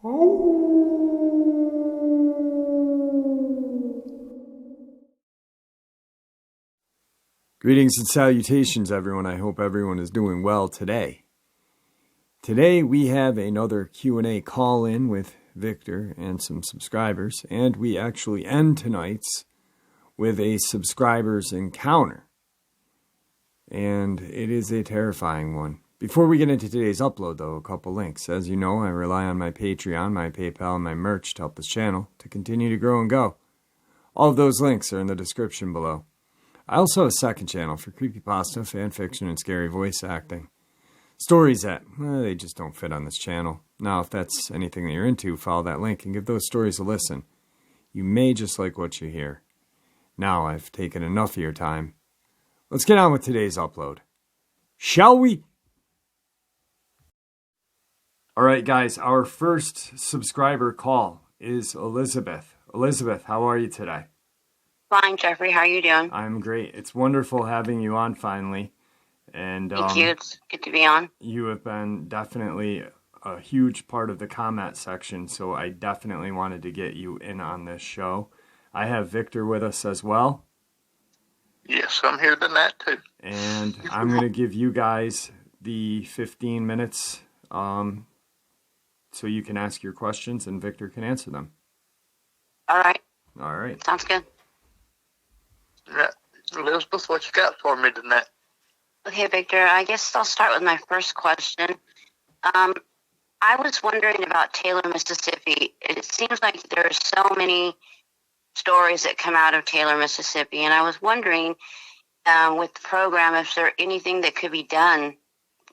Greetings and salutations, everyone. I hope everyone is doing well today. Today we have another Q&A call-in with Victor and some subscribers, and we actually end tonight's with a subscribers encounter. And it is a terrifying one. Before we get into today's upload, though, a couple links. As you know, I rely on my Patreon, my PayPal, and my merch to help this channel to continue to grow and go. All of those links are in the description below. I also have a second channel for creepypasta, fanfiction, and scary voice acting. Stories that, they just don't fit on this channel. Now, if that's anything that you're into, follow that link and give those stories a listen. You may just like what you hear. Now I've taken enough of your time. Let's get on with today's upload. Shall we? Alright guys, our first subscriber call is Elizabeth. Elizabeth, how are you today? Fine, Jeffrey. How are you doing? I'm great. It's wonderful having you on finally. And thank you. It's good to be on. You have been definitely a huge part of the comment section, so I definitely wanted to get you in on this show. I have Victor with us as well. Yes, I'm here tonight too. And I'm going to give you guys the 15 minutes so you can ask your questions and Victor can answer them. All right. All right. Sounds good. Yeah. Elizabeth, what you got for me tonight? Okay, Victor, I guess I'll start with my first question. I was wondering about Taylor, Mississippi. It seems like there are so many stories that come out of Taylor, Mississippi, and I was wondering with the program if there anything that could be done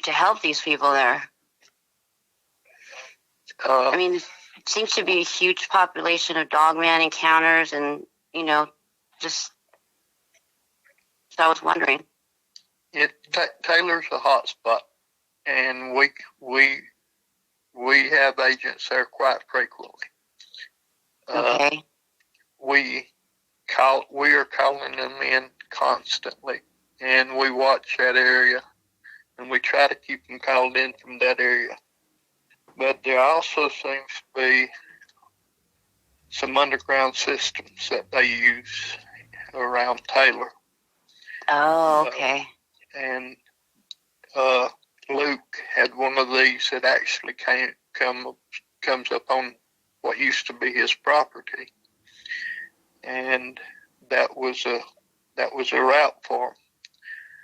to help these people there. I mean, it seems to be a huge population of Dogman encounters and, just... So I was wondering. Taylor's a hot spot, and we have agents there quite frequently. Okay. We are calling them in constantly, and we watch that area, and we try to keep them called in from that area. But there also seems to be some underground systems that they use around Taylor. Oh, okay. And Luke had one of these that actually comes up on what used to be his property, and that was a route for him.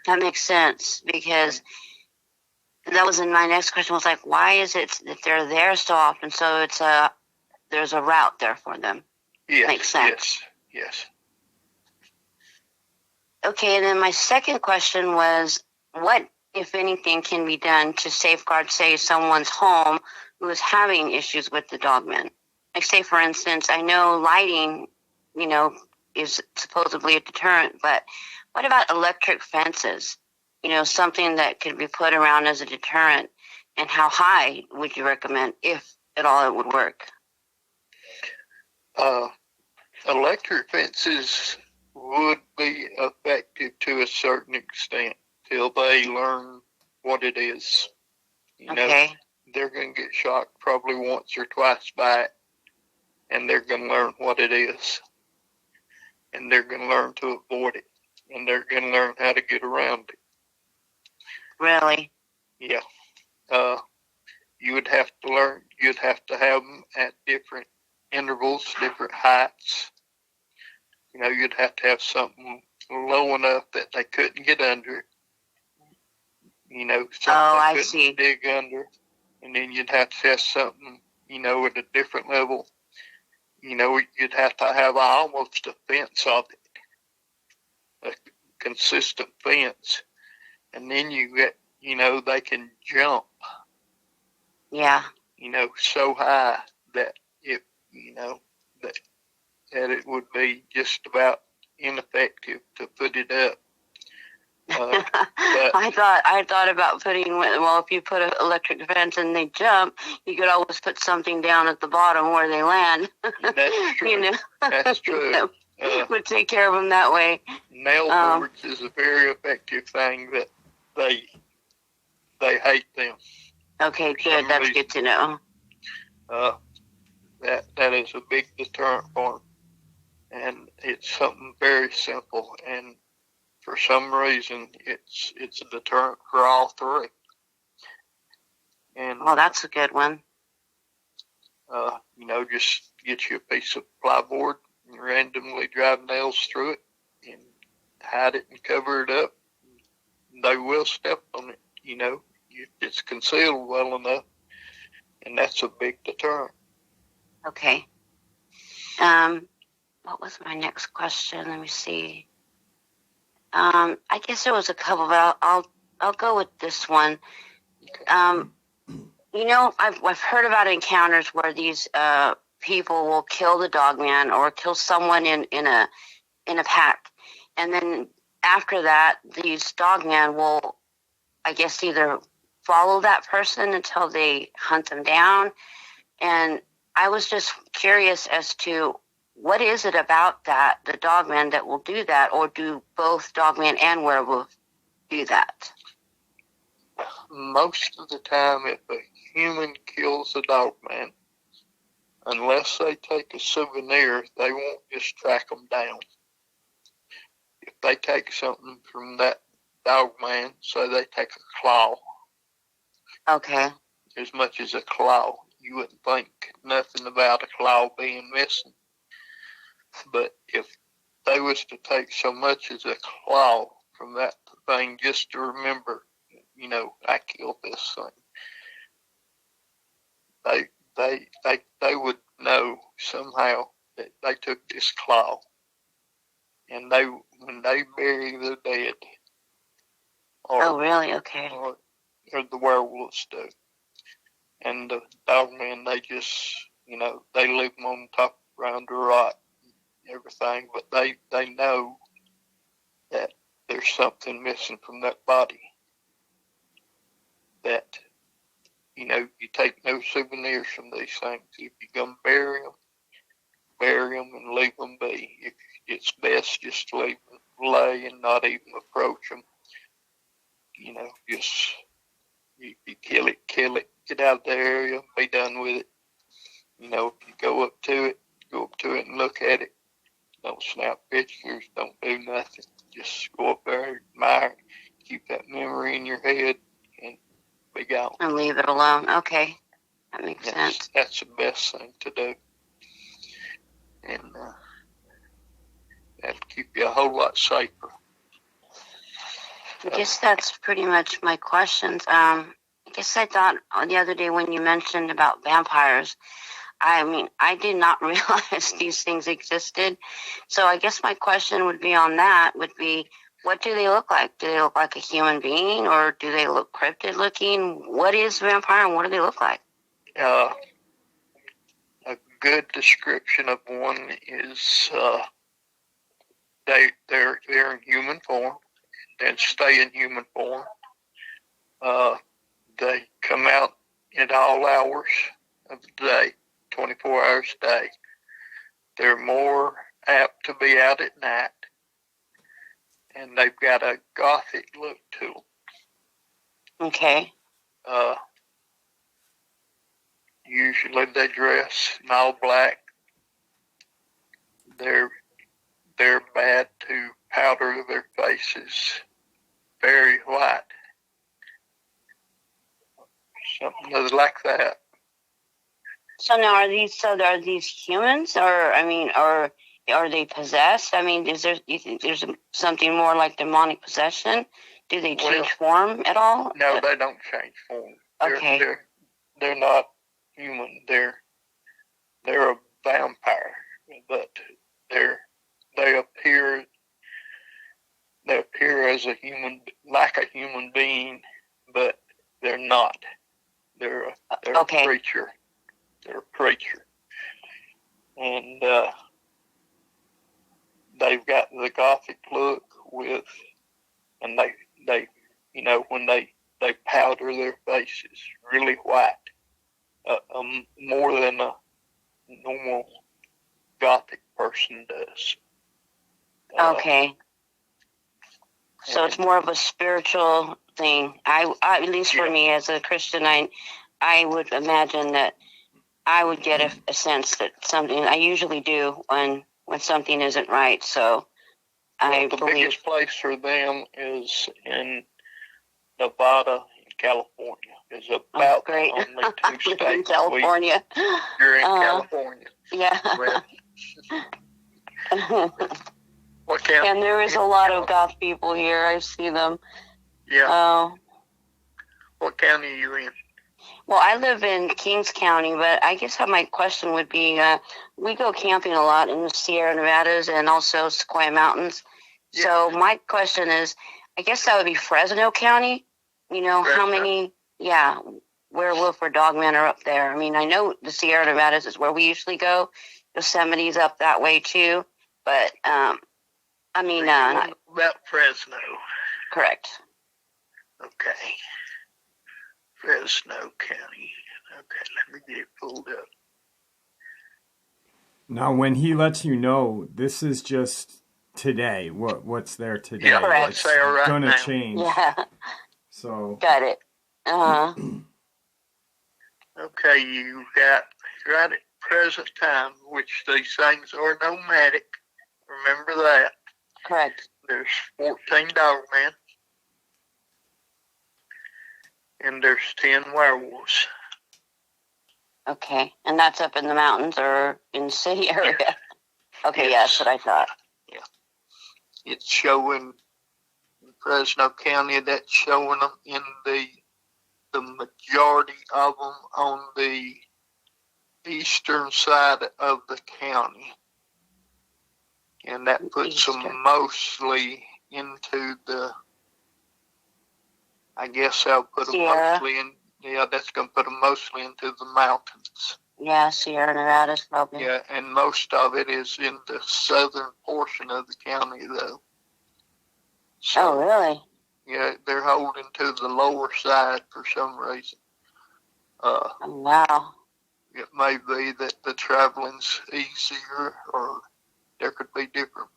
That makes sense, because that was in my next question. Was like, why is it that they're there so often? So there's a route there for them. Yes, makes sense. Yes. Okay, and then my second question was, what, if anything, can be done to safeguard, say, someone's home who is having issues with the Dogman? Like, say, for instance, I know lighting, is supposedly a deterrent, but what about electric fences? Something that could be put around as a deterrent, and how high would you recommend, if at all it would work? Electric fences would be effective to a certain extent till they learn what it is. Okay. They're going to get shocked probably once or twice by it, and they're going to learn what it is, and they're going to learn to avoid it, and they're going to learn how to get around it. Really? Yeah. You'd have to have them at different intervals, different heights. You'd have to have something low enough that they couldn't get under it. Something they couldn't dig under. And then you'd have to have something, at a different level. You'd have to have almost a fence of it. A consistent fence. And then you get, they can jump. Yeah. So high that that it would be just about ineffective to put it up. I thought about putting, if you put an electric fence and they jump, you could always put something down at the bottom where they land. That's true. That's true. Would take care of them that way. Nail boards is a very effective thing that they hate them. Okay, good. That's good to know. That is a big deterrent for them. And it's something very simple, and for some reason it's a deterrent for all three. And that's a good one. just get you a piece of plyboard and randomly drive nails through it and hide it and cover it up. They will step on it, if it's concealed well enough, and that's a big deterrent. Okay. What was my next question? Let me see. I guess there was a couple, but I'll go with this one. I've heard about encounters where these people will kill the Dogman or kill someone in a pack, and then after that, these Dogmen will, I guess, either follow that person until they hunt them down. And I was just curious as to what is it about the Dogman that will do that, or do both Dogman and werewolf do that? Most of the time, if a human kills a Dogman, unless they take a souvenir, they won't just track them down. If they take something from that Dogman, so they take a claw. Okay. As much as a claw, you wouldn't think nothing about a claw being missing. But if they was to take so much as a claw from that thing just to remember, I killed this thing, they would know somehow that they took this claw. And when they bury their dead, oh really? Okay. Or the werewolves do. And the Dogmen, they just, they leave them on top around the rot and everything, but they know that there's something missing from that body. That, you take no souvenirs from these things. If you're going to bury them and leave them be. If it's best just to leave them lay and not even approach them. Just you kill it, get out of the area, be done with it. If you go up to it and look at it. Don't snap pictures, don't do nothing. Just go up there, admire it, keep that memory in your head, and be gone. And leave it alone. Okay, that makes sense. That's the best thing to do. And that'll keep you a whole lot safer. I guess that's pretty much my questions. I guess I thought the other day when you mentioned about vampires, I did not realize these things existed. So I guess my question would be on that, what do they look like? Do they look like a human being, or do they look cryptid looking? What is vampire and what do they look like? A good description of one is they're in human form and stay in human form. They come out at all hours of the day, 24 hours a day. They're more apt to be out at night, and they've got a Gothic look to them. Okay. Usually they dress in all black. They're bad to powder their faces very white. Something like that. So now are these humans, or are they possessed? You think there's something more like demonic possession? Do they change form at all? No, they don't change form. Okay. They're not human. They're a vampire, but they appear as a human, like a human being, but they're not. They're a creature. They're a creature, and they've got the Gothic look and they when they powder their faces really white, more than a normal Gothic person does. Okay. So it's more of a spiritual thing. I at least for me as a Christian, I would imagine that I would get a sense that something, I usually do when something isn't right. So I the believe. biggest place for them is in Nevada and California. Is about great. only two states. in California. You're in California. Yeah. Well, what county? And there is a lot of Gov'T people here. I see them. Yeah. What county are you in? Well, I live in Kings County, but I guess my question would be, we go camping a lot in the Sierra Nevadas and also Sequoia Mountains. Yeah. So my question is, I guess that would be Fresno County. You know, Fresno. how many, werewolf or dogmen are up there? I mean, I know the Sierra Nevadas is where we usually go. Yosemite's up that way too. But, I mean... about Fresno. Correct. Okay. Fresno County. Okay, let me get it pulled up. Now, when he lets you know, this is just today. What's there today? Yeah, what's there right gonna now. change. Yeah. So. Got it. Okay, you got right at present time, which these things are nomadic. Remember that. Correct. There's 14 dogmen. And there's 10 werewolves. Okay. And that's up in the mountains or in the city area? Yeah. Okay, yeah, that's what I thought. Yeah. It's showing in Fresno County, that's showing them in the majority of them on the eastern side of the county. And that puts them mostly into the, I guess I'll put them Sierra. mostly in, that's going to put them mostly into the mountains. Yeah, Sierra Nevada's probably. Yeah, and most of it is in the southern portion of the county, though. So, oh, really? Yeah, they're holding to the lower side for some reason. Oh, wow. It may be that the traveling's easier, or there could be different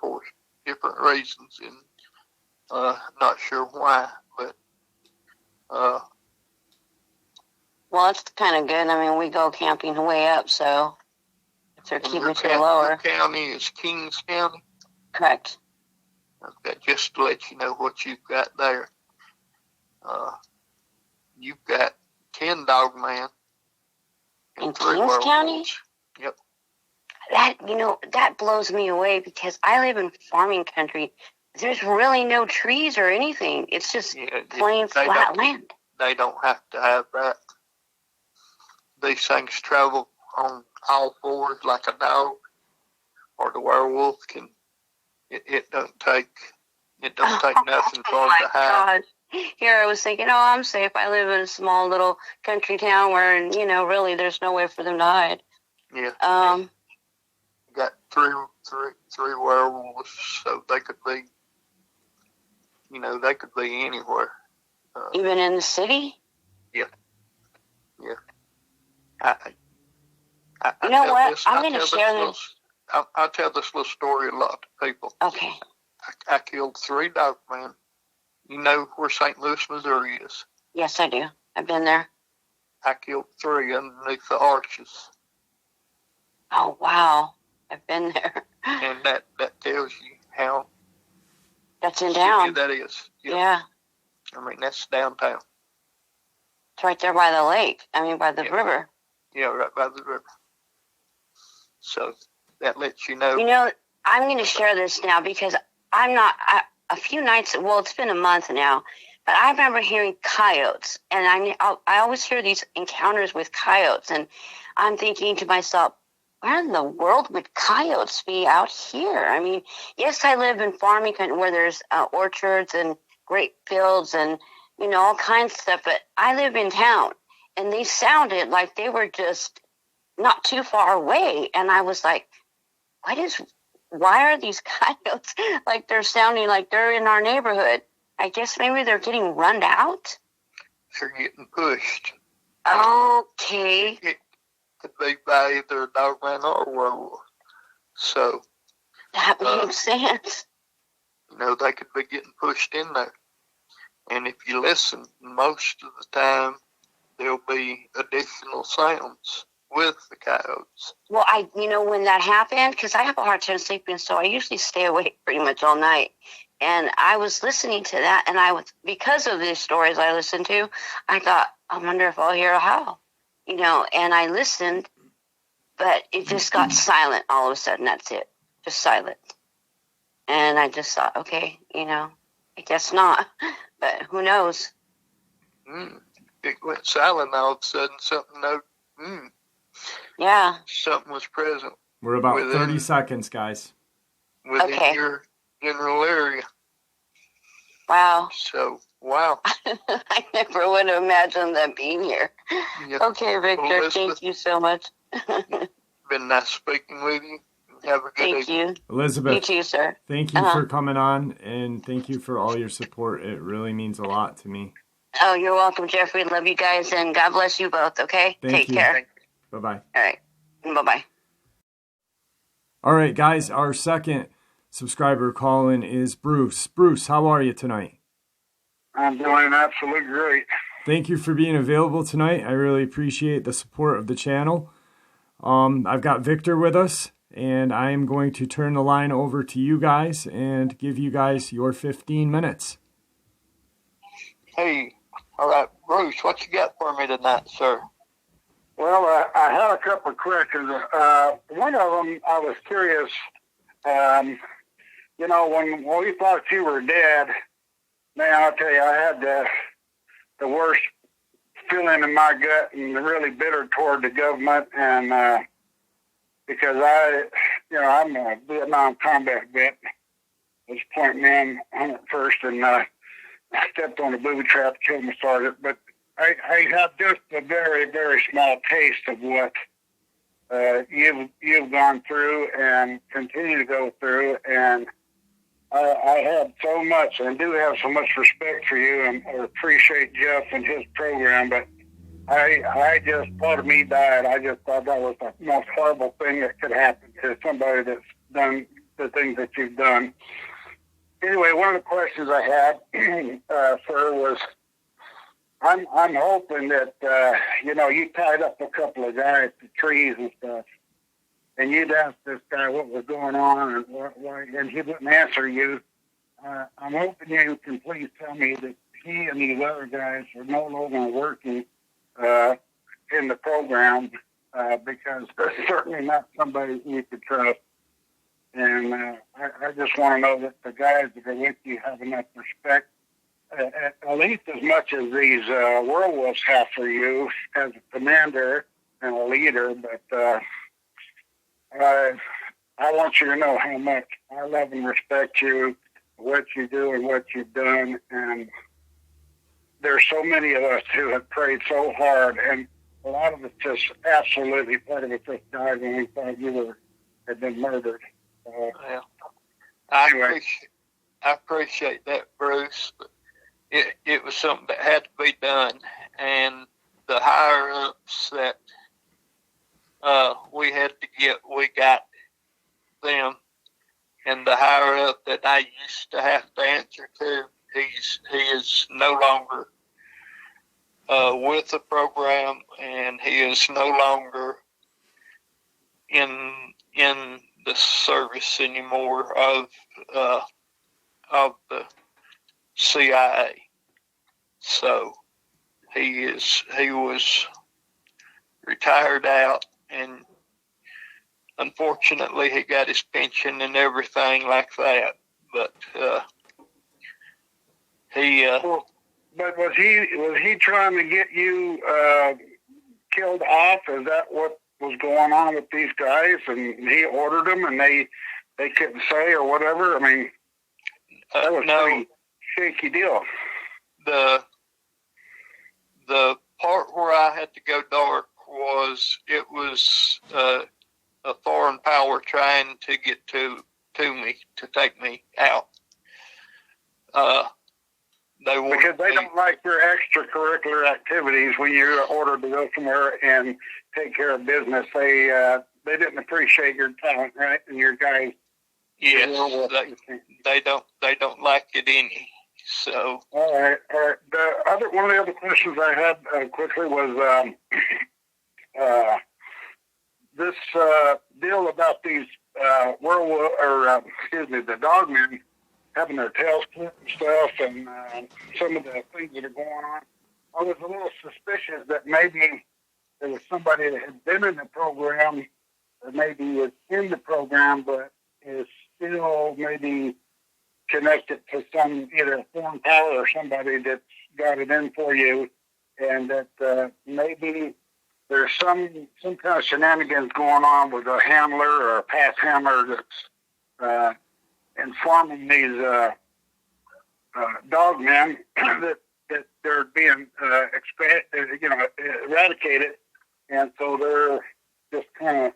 reasons, and not sure why, but well, it's kind of good. I mean, we go camping way up, so if they're keeping it lower. Your county is Kings County? Correct. Okay, just to let you know what you've got there. You've got 10 dogmen. In Kings County? Yep. That blows me away because I live in farming country. There's really no trees or anything. It's just plain flat land. They don't have to have that. These things travel on all fours like a dog, or the werewolf can. It don't take nothing for them to hide. God. Here I was thinking, I'm safe. I live in a small little country town where, really there's no way for them to hide. Yeah. Got three werewolves, so they could be, they could be anywhere. Even in the city? Yeah. Yeah. You know what? I'm going to share this. I tell this little story a lot to people. Okay. I killed 3 dogmen. You know where St. Louis, Missouri is? Yes, I do. I've been there. I killed 3 underneath the arches. Oh, wow. I've been there. And that tells you how... That's in town. That is. Yeah. I mean, that's downtown. It's right there by the lake. By the river. Yeah, right by the river. So that lets you know. I'm going to share this now because a few nights, it's been a month now, but I remember hearing coyotes. And I always hear these encounters with coyotes. And I'm thinking to myself, where in the world would coyotes be out here? Yes, I live in farming country where there's orchards and grape fields and, all kinds of stuff. But I live in town. And they sounded like they were just not too far away. And I was like, why are these coyotes like they're sounding like they're in our neighborhood? I guess maybe they're getting run out. They're getting pushed. Okay. It could be by either a dogman or a werewolf. So. That makes sense. They could be getting pushed in there. And if you listen, most of the time, there'll be additional sounds. with the coyotes. Well, when that happened, because I have a hard time sleeping, so I usually stay awake pretty much all night. And I was listening to that, and because of these stories I listened to, I thought, I wonder if I'll hear a howl, and I listened, but it just got silent all of a sudden. That's it, just silent. And I just thought, okay, I guess not, but who knows? It went silent all of a sudden. Yeah. Something was present. We're about 30 seconds, guys. Within your general area. Wow. So, wow. I never would have imagined them being here. Yep. Okay, Victor, well, thank you so much. Been nice speaking with you. Have a good day. Thank you. Elizabeth. You too, sir. Thank you for coming on, and thank you for all your support. It really means a lot to me. Oh, you're welcome, Jeffrey. Love you guys, and God bless you both, okay? Take care. Bye-bye. All right. Bye-bye. All right, guys, our second subscriber call-in is Bruce. Bruce, how are you tonight? I'm doing absolutely great. Thank you for being available tonight. I really appreciate the support of the channel. I've got Victor with us, and I am going to turn the line over to you guys and give you guys your 15 minutes. Hey, all right, Bruce, what you got for me tonight, sir? Well, I had a couple of questions. One of them, I was curious, when we thought you were dead, man, I'll tell you, I had the worst feeling in my gut and really bitter toward the government, and because I'm a Vietnam combat vet. I was point man 101st, and I stepped on a booby trap to kill my sergeant, but I have just a very, very small taste of what you've gone through and continue to go through, and I had so much and do have so much respect for you, and I appreciate Jeff and his program, but I just thought of me died. I just thought that was the most horrible thing that could happen to somebody that's done the things that you've done. Anyway, one of the questions I had, sir, was I'm hoping that, you tied up a couple of guys to trees and stuff, and you'd ask this guy what was going on and why, and he wouldn't answer you. I'm hoping you can please tell me that he and these other guys are no longer working in the program, because they're certainly not somebody you could trust. And I just want to know that the guys that are with you have enough respect, at least as much as these werewolves have for you as a commander and a leader. But I want you to know how much I love and respect you, what you do and what you've done. And there's so many of us who have prayed so hard, and a lot of us just absolutely, part of it just died when we thought you had been murdered. Well, I appreciate that, Bruce. But it was something that had to be done, and the higher ups that we had to get, we got them, and the higher up that I used to have to answer to, he is no longer with the program, and he is no longer in the service anymore of the CIA. So he was retired out, and unfortunately he got his pension and everything like that. But but was he trying to get you killed off? Is that what was going on with these guys, and he ordered them and they couldn't say or whatever? I mean, that was a pretty shaky deal. The part where I had to go dark was a foreign power trying to get to me, to take me out. Because they don't like your extracurricular activities when you're ordered to go somewhere and take care of business. They didn't appreciate your talent, right? And your guys. Yes, they don't like it any. So. All right. One of the other questions I had quickly was this deal about these werewolf, or the dogmen having their tails split and stuff, and some of the things that are going on, I was a little suspicious that maybe there was somebody that had been in the program, or maybe is in the program, but is still maybe connected to some either foreign power or somebody that's got it in for you, and that maybe there's some kind of shenanigans going on with a handler or a pass handler that's informing these dogmen that they're being eradicated, and so they're just kind of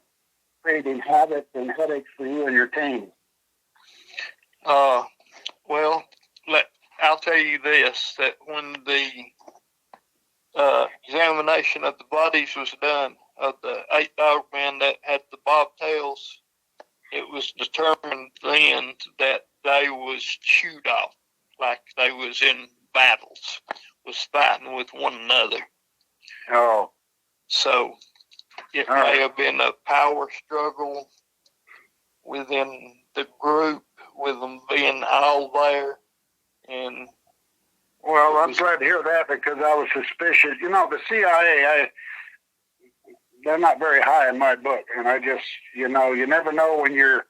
creating havoc and headaches for you and your team. Well, I'll tell you this, that when the examination of the bodies was done of the 8 dogmen that had the bobtails, it was determined then that they was chewed off, like they was in battles, was fighting with one another. Oh. So it may have been a power struggle within the group, with them being all there. And well, I'm glad to hear that, because I was suspicious. The CIA, they're not very high in my book, and I just, you never know when you're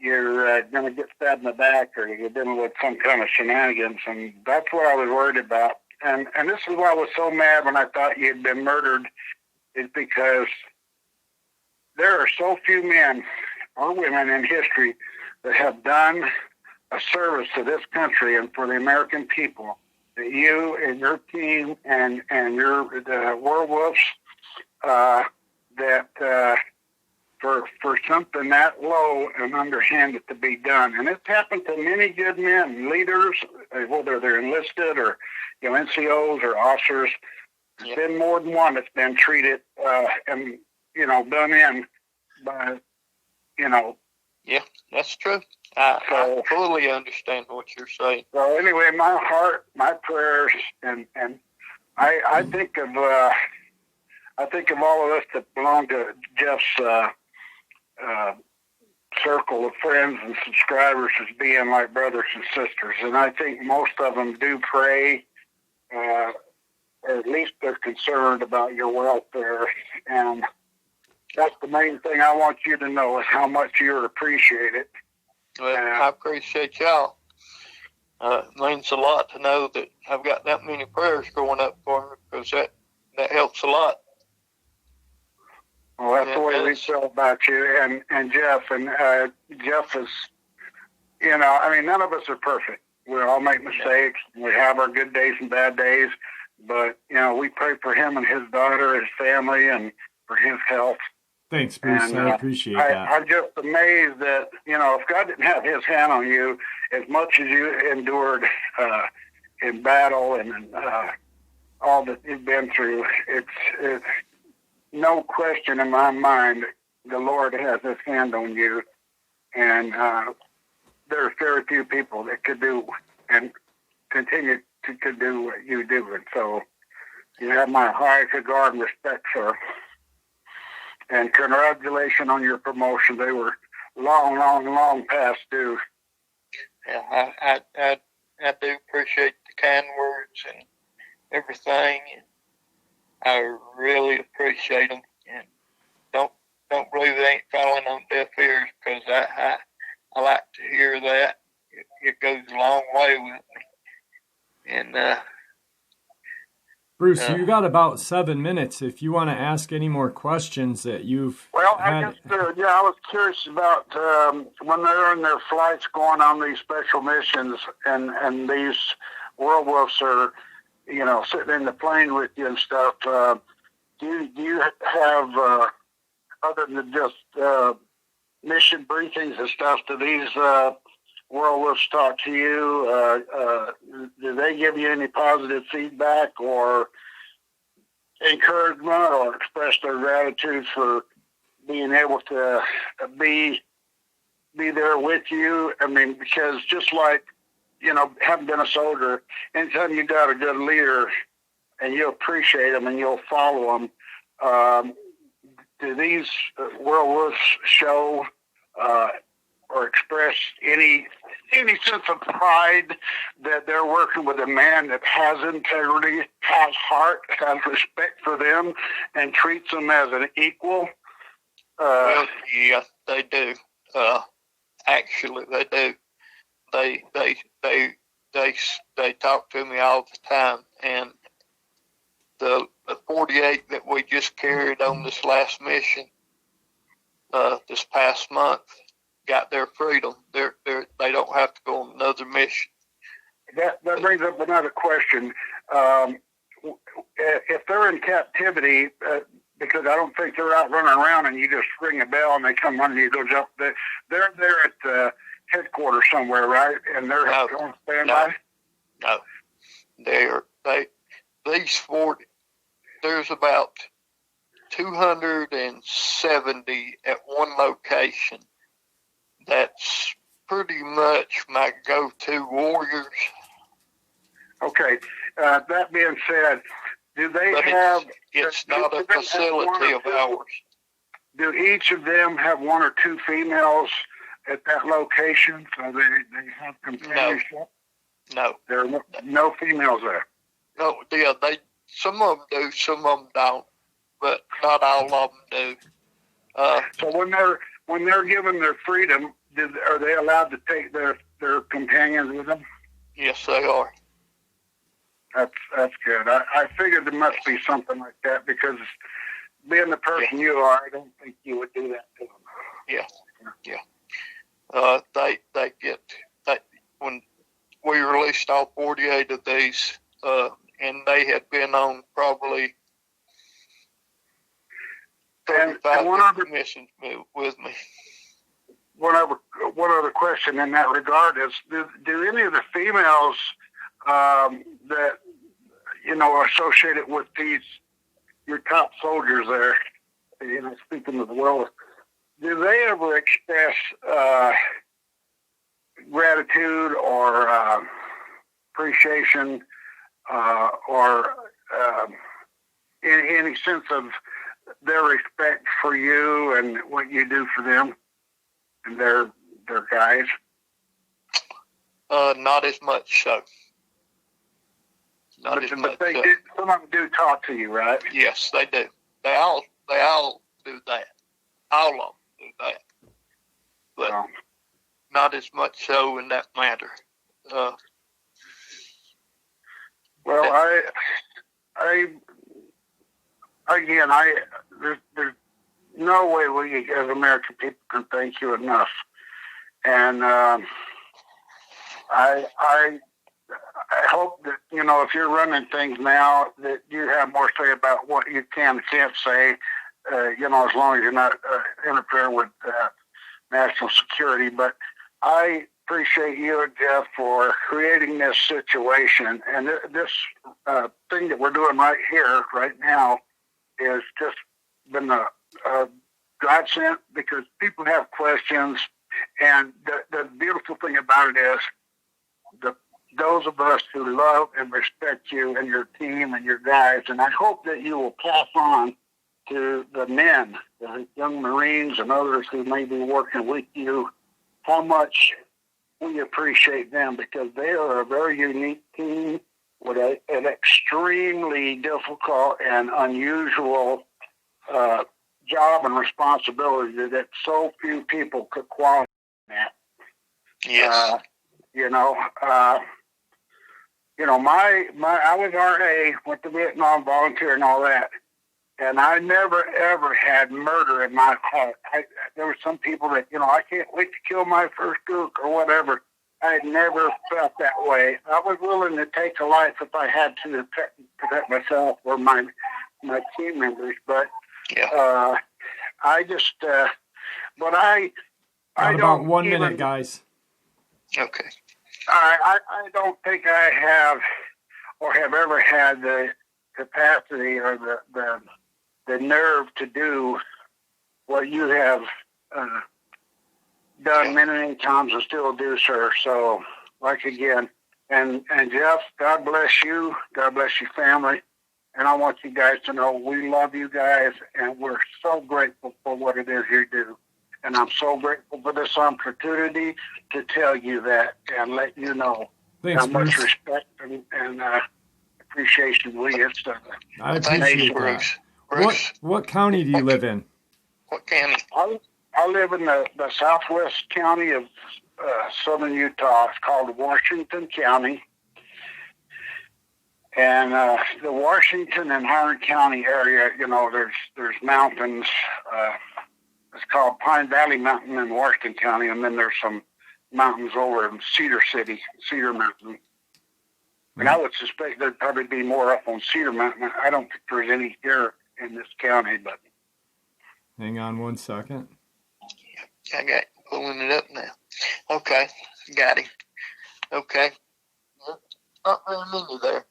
going to get stabbed in the back, or you're dealing with some kind of shenanigans, and that's what I was worried about. And this is why I was so mad when I thought you'd been murdered, is because there are so few men or women in history that have done a service to this country and for the American people, that you and your team and the werewolves, that for something that low and underhanded to be done. And it's happened to many good men, leaders, whether they're enlisted or NCOs or officers. There's been more than one that's been treated and done in by. Yeah, that's true. I fully understand what you're saying. So anyway, my heart, my prayers, and I think of all of us that belong to Jeff's circle of friends and subscribers as being like brothers and sisters, and I think most of them do pray, or at least they're concerned about your welfare, and that's the main thing I want you to know, is how much you appreciate it. Well, I appreciate y'all. It means a lot to know that I've got that many prayers going up for me, because that helps a lot. Well, that's the way we feel about you and Jeff. And Jeff is, none of us are perfect. We all make mistakes. We have our good days and bad days. But, we pray for him and his daughter, his family, and for his health. Thanks, Bruce. And, I appreciate that. I'm just amazed that, if God didn't have his hand on you, as much as you endured in battle and all that you've been through, it's no question in my mind the Lord has his hand on you. And there's very few people that could do and continue to do what you do. And so you have my highest regard and respect, sir. And congratulations on your promotion. They were long past due. Yeah, I do appreciate the kind words and everything. I really appreciate them, and don't believe they ain't falling on deaf ears, because I like to hear that. It goes a long way with me. And Bruce, you got about 7 minutes if you want to ask any more questions that you've had. I was curious about when they're in their flights going on these special missions, and these werewolves are, sitting in the plane with you and stuff. Do you have, other than just mission briefings and stuff, do these werewolves talk to you? Do they give you any positive feedback or encouragement, or express their gratitude for being able to be there with you? I mean, because just like, having been a soldier, anytime you got a good leader and you appreciate them and you'll follow them, do these werewolves show or express any sense of pride that they're working with a man that has integrity, has heart, has respect for them, and treats them as an equal? Well, yeah, they do. Actually, they do. They talk to me all the time, and the 48 that we just carried on this last mission, this past month, got their freedom. They don't have to go on another mission. That brings up another question. If they're in captivity, because I don't think they're out running around and you just ring a bell and they come running, you go jump. They're there at the headquarters somewhere, right? And they're on standby. No, these 40. There's about 270 at one location. That's pretty much my go-to warriors. Okay. That being said, do they have... It's not a facility of ours. Do each of them have one or two females at that location? So they have companionship? No. There are no females there? No, yeah, some of them do, some of them don't, but not all of them do. So when they're given their freedom, are they allowed to take their companions with them? Yes, they are. That's good. I figured there must be something like that, because being the person you are, I don't think you would do that to them. Yeah. They get when we released all 48 of these, and they had been on probably 35 missions with me. One other question in that regard is: do any of the females that are associated with your top soldiers there, speaking of the world, do they ever express gratitude or appreciation or any sense of their respect for you and what you do for them and their guys? Not as much so. But some of them do talk to you, right? Yes, they do. They all do that. All of them do that. But not as much so in that matter. There's no way we as American people can thank you enough. And I hope that, if you're running things now, that you have more say about what you can and can't say, as long as you're not interfering with national security. But I appreciate you and Jeff for creating this situation. And this thing that we're doing right here, right now, is just been a godsend, because people have questions. And the beautiful thing about it is those of us who love and respect you and your team and your guys, and I hope that you will pass on to the men, the young Marines and others who may be working with you, how much we appreciate them, because they are a very unique team with an extremely difficult and unusual job and responsibility that so few people could qualify that. Yes. I was RA, went to Vietnam, volunteer and all that, and I never ever had murder in my heart. There were some people that, I can't wait to kill my first gook or whatever. I had never felt that way. I was willing to take a life if I had to protect myself or my team members, but I just, but I Got don't about 1 minute, guys. Okay. I don't think I have or have ever had the capacity or the nerve to do what you have done many times and still do, sir. So, again, and Jeff, God bless you. God bless your family. And I want you guys to know we love you guys, and we're so grateful for what it is you do. And I'm so grateful for this opportunity to tell you that and let you know how much respect and appreciation we have. I appreciate that. What county do you live in? What county? I live in the southwest county of southern Utah. It's called Washington County. And the Washington and Harlan County area, there's mountains. It's called Pine Valley Mountain in Washington County, and then there's some mountains over in Cedar Mountain. And I would suspect there'd probably be more up on Cedar Mountain. I don't think there's any here in this county, but... Hang on one second. I got pulling it up now. Okay, got him. Okay. Not very many there,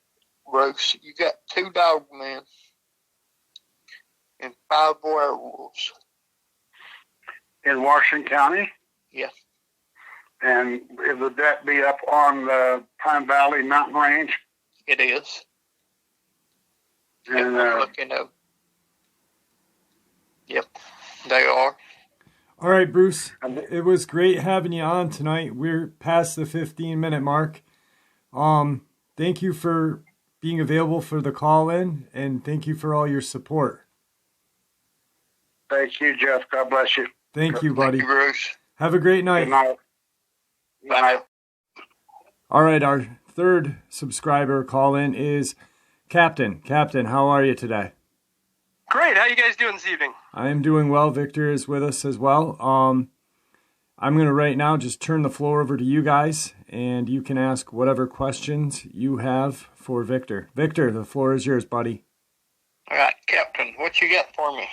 Bruce. You got 2 Dogmen and 5 werewolves. In Washington County? Yeah. And would that be up on the Pine Valley mountain range? It is. And I'm looking up. Yep, they are. All right, Bruce. It was great having you on tonight. We're past the 15-minute mark. Thank you for being available for the call-in, and thank you for all your support. Thank you, Jeff. God bless you. Thank you, buddy. Thank you, Bruce. Have a great night. Good night. Bye. All right, our third subscriber call-in is Captain. Captain, how are you today? Great. How you guys doing this evening? I am doing well. Victor is with us as well. I'm going to right now just turn the floor over to you guys, and you can ask whatever questions you have for Victor. Victor, the floor is yours, buddy. All right, Captain, what you got for me?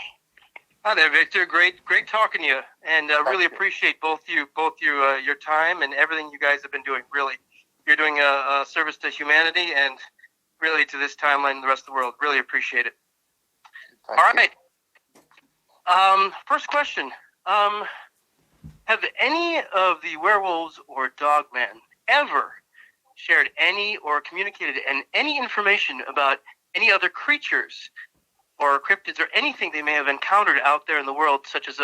Hi there, Victor. Great talking to you, and really appreciate both your time and everything you guys have been doing. Really, you're doing a service to humanity and really to this timeline and the rest of the world. Really appreciate it. All right. First question. Have any of the werewolves or dogmen ever shared any or communicated any information about any other creatures or cryptids or anything they may have encountered out there in the world, such as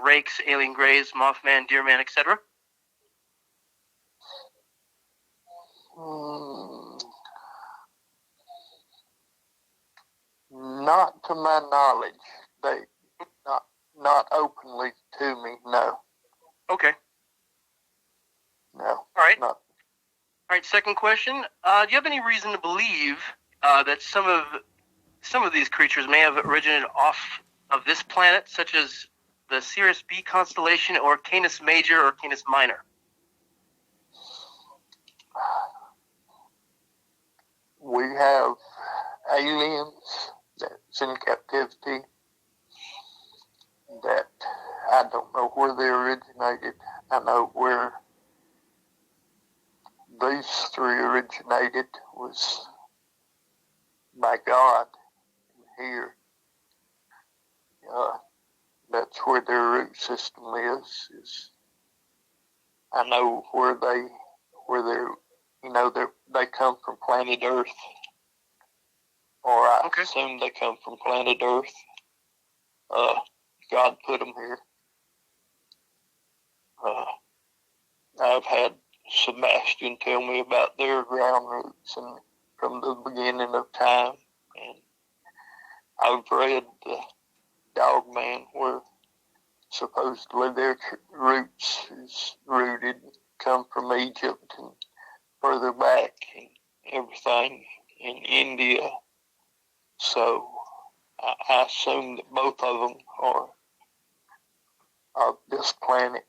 rakes, alien greys, Mothman, Deerman, etc.? Not to my knowledge. They not openly to me. No. Okay. No. All right. Not. All right. Second question. Do you have any reason to believe that some of these creatures may have originated off of this planet, such as the Sirius B constellation or Canis Major or Canis Minor? We have aliens that's in captivity that I don't know where they originated. I know where these 3 originated was by God here. That's where their root system is. I know where they come from planet Earth, or I assume they come from planet Earth. God put them here. I've had Sebastian tell me about their ground roots and from the beginning of time, and I've read the Dogman where supposedly their roots is rooted, come from Egypt and further back and everything in India. So I assume that both of them are of this planet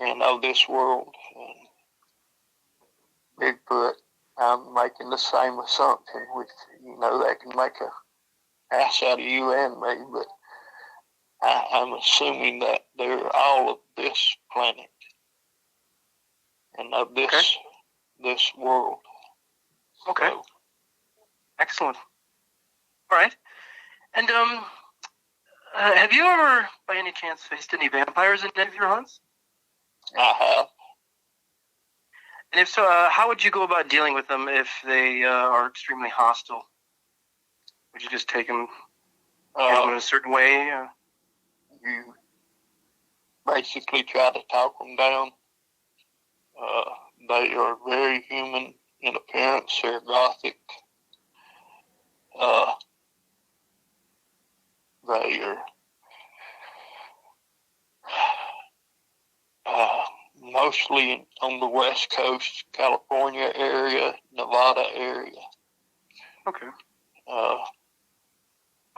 and of this world. And Bigfoot, I'm making the same assumption, which, that can make a ass out of you and me, but I'm assuming that they're all of this planet and of this world. Okay. So, excellent. All right. And have you ever, by any chance, faced any vampires in any of your hunts? I have. And if so, how would you go about dealing with them if they are extremely hostile? Would you just take them, handle them in a certain way? You basically try to talk them down. They are very human in appearance. They're Gothic. They are mostly on the West Coast, California area, Nevada area. Okay.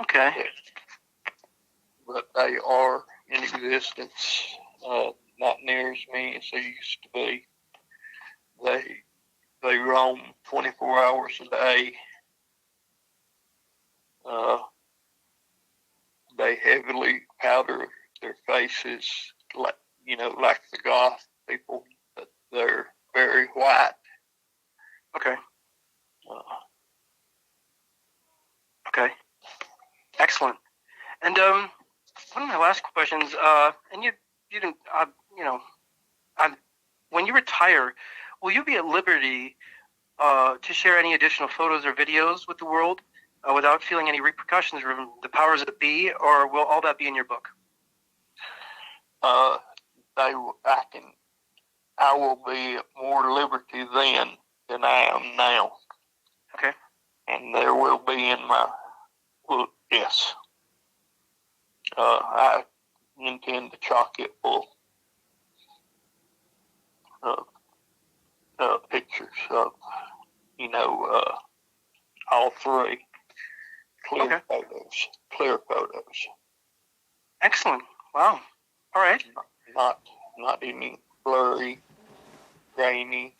Okay. But they are in existence, not near as many as they used to be. They roam 24 hours a day. They heavily powder their faces, like the goth people. But they're very white. Okay. Okay. Excellent. And one of my last questions, and you didn't, when you retire, will you be at liberty to share any additional photos or videos with the world without feeling any repercussions from the powers that be, or will all that be in your book? I will be at more liberty then than I am now. Okay. And there will be in my book, yes. I intend to chock it full of pictures of, all three. Clear photos. Excellent. Wow. All right. Not any blurry, grainy.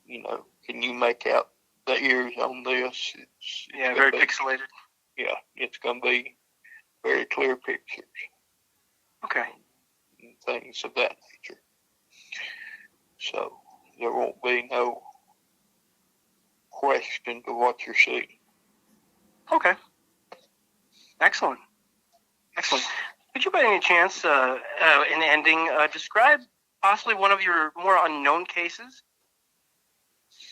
Can you make out the ears on this? It's very pixelated. Yeah, it's going to be very clear pictures. Okay. And things of that nature. So there won't be no question to what you're seeing. Okay. Excellent. Could you, by any chance, in the ending, describe possibly one of your more unknown cases?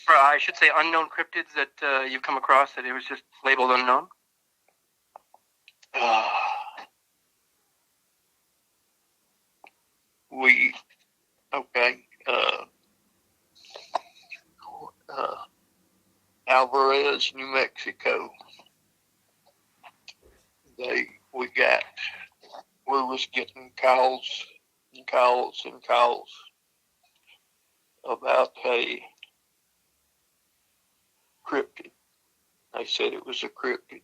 Or I should say unknown cryptids that you've come across that it was just labeled unknown? Alvarez, New Mexico. We was getting calls about a cryptid. They said it was a cryptid.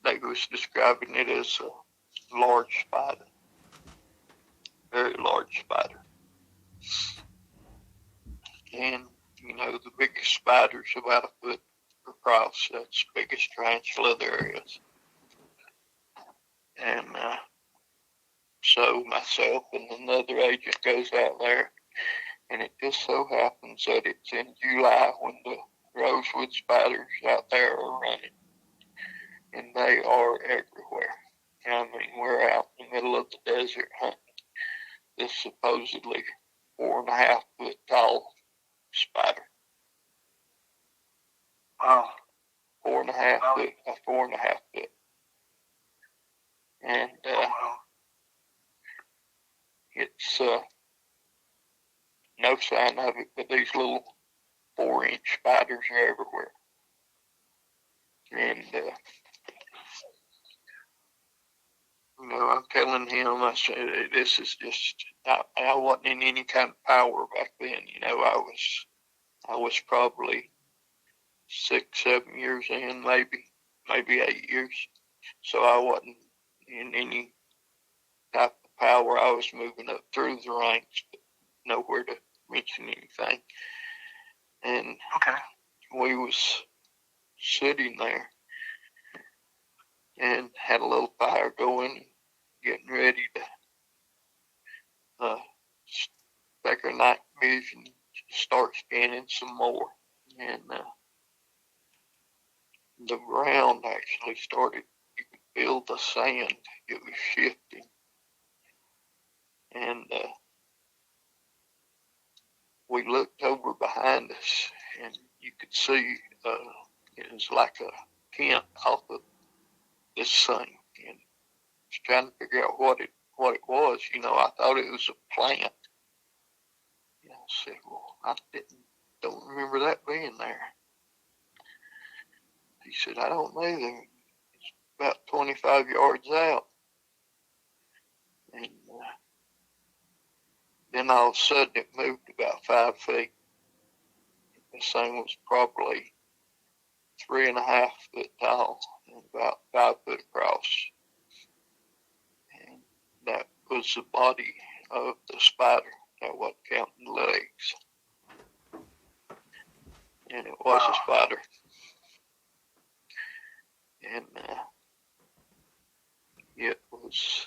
They was describing it as a large spider. Very large spider. And, the biggest spider's about a foot across. That's the biggest tarantula there is. And so myself and another agent goes out there, and it just so happens that it's in July when the rosewood spiders out there are running. And they are everywhere. We're out in the middle of the desert hunting this supposedly 4.5 foot tall spider. Wow. 4.5 foot. And it's no sign of it, but these little 4-inch spiders are everywhere. And I'm telling him, I said, this is just, I wasn't in any kind of power back then. I was probably 6-7 years in, maybe 8 years. So I wasn't in any type of power. I was moving up through the ranks, but nowhere to mention anything. And okay, we was sitting there and had a little fire going, getting ready to take our night vision, start scanning some more. And the ground actually started, you could feel the sand, it was shifting. And we looked over behind us, and you could see it was like a tent off of this thing, and I was trying to figure out what it was. I thought it was a plant. And I said, well, I don't remember that being there. He said, I don't know. It's about 25 yards out. And then all of a sudden it moved about 5 feet. This thing was probably 3.5 foot tall and about 5 foot across. And that was the body of the spider. That wasn't counting the legs. And it was a spider. And it was,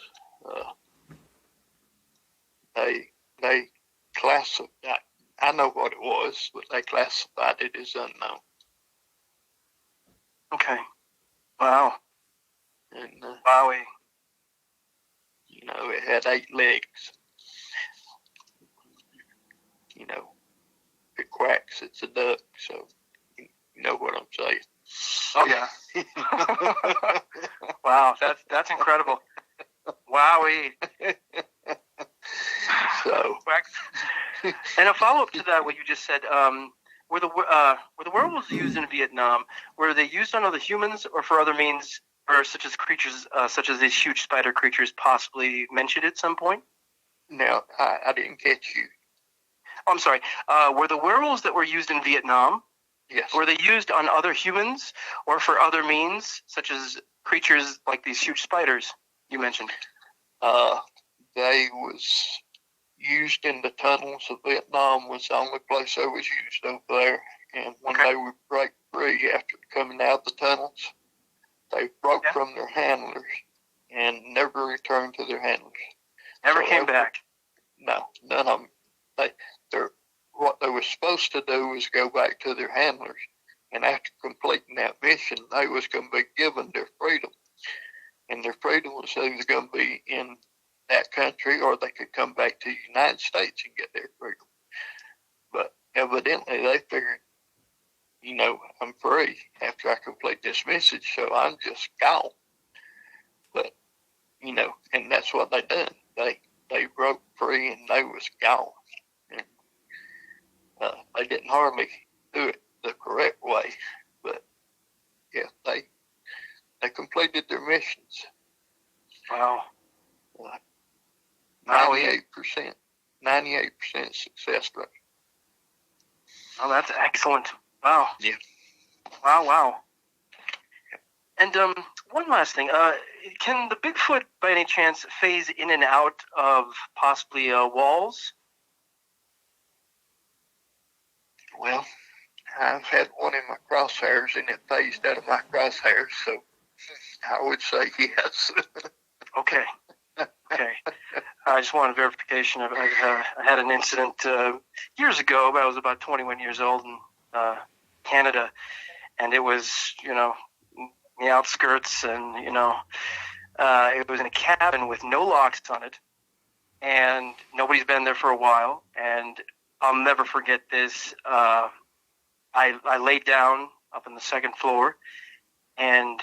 they classified, I know what it was, but they classified it as unknown. Okay. Wow. And, Wowie. It had 8 legs. If it quacks, it's a duck, so you know what I'm saying. Oh, yeah. Wow, that's incredible. Wowie. So, and a follow-up to that, what you just said, were the werewolves used in Vietnam? Were they used on other humans or for other means, or such as creatures, such as these huge spider creatures possibly mentioned at some point? now, I didn't catch you. Oh, I'm sorry. Were the werewolves that were used in Vietnam, Yes. were they used on other humans or for other means, such as creatures like these huge spiders you mentioned? They was used in the tunnels of Vietnam. Was the only place they was used over there. And when they would break free after coming out of the tunnels, they broke from their handlers and never returned to their handlers. Never came back. No, none of them. What they were supposed to do was go back to their handlers, and after completing that mission, they was going to be given their freedom. And their freedom was either going to be in that country or they could come back to the United States and get their freedom. But evidently they figured, I'm free after I complete this mission, so I'm just gone. But, and that's what they done. They broke free and they was gone. And they didn't hardly do it the correct way, but yeah, they completed their missions. Wow. 98% success rate. Oh, that's excellent. Wow. Yeah. Wow. And one last thing. Can the Bigfoot, by any chance, phase in and out of possibly walls? Well, I've had one in my crosshairs and it phased out of my crosshairs, so I would say yes. Okay. I just wanted verification. I had an incident years ago. I was about 21 years old in Canada, and it was, the outskirts, and, it was in a cabin with no locks on it, and nobody's been there for a while, and I'll never forget this. I laid down up on the second floor, and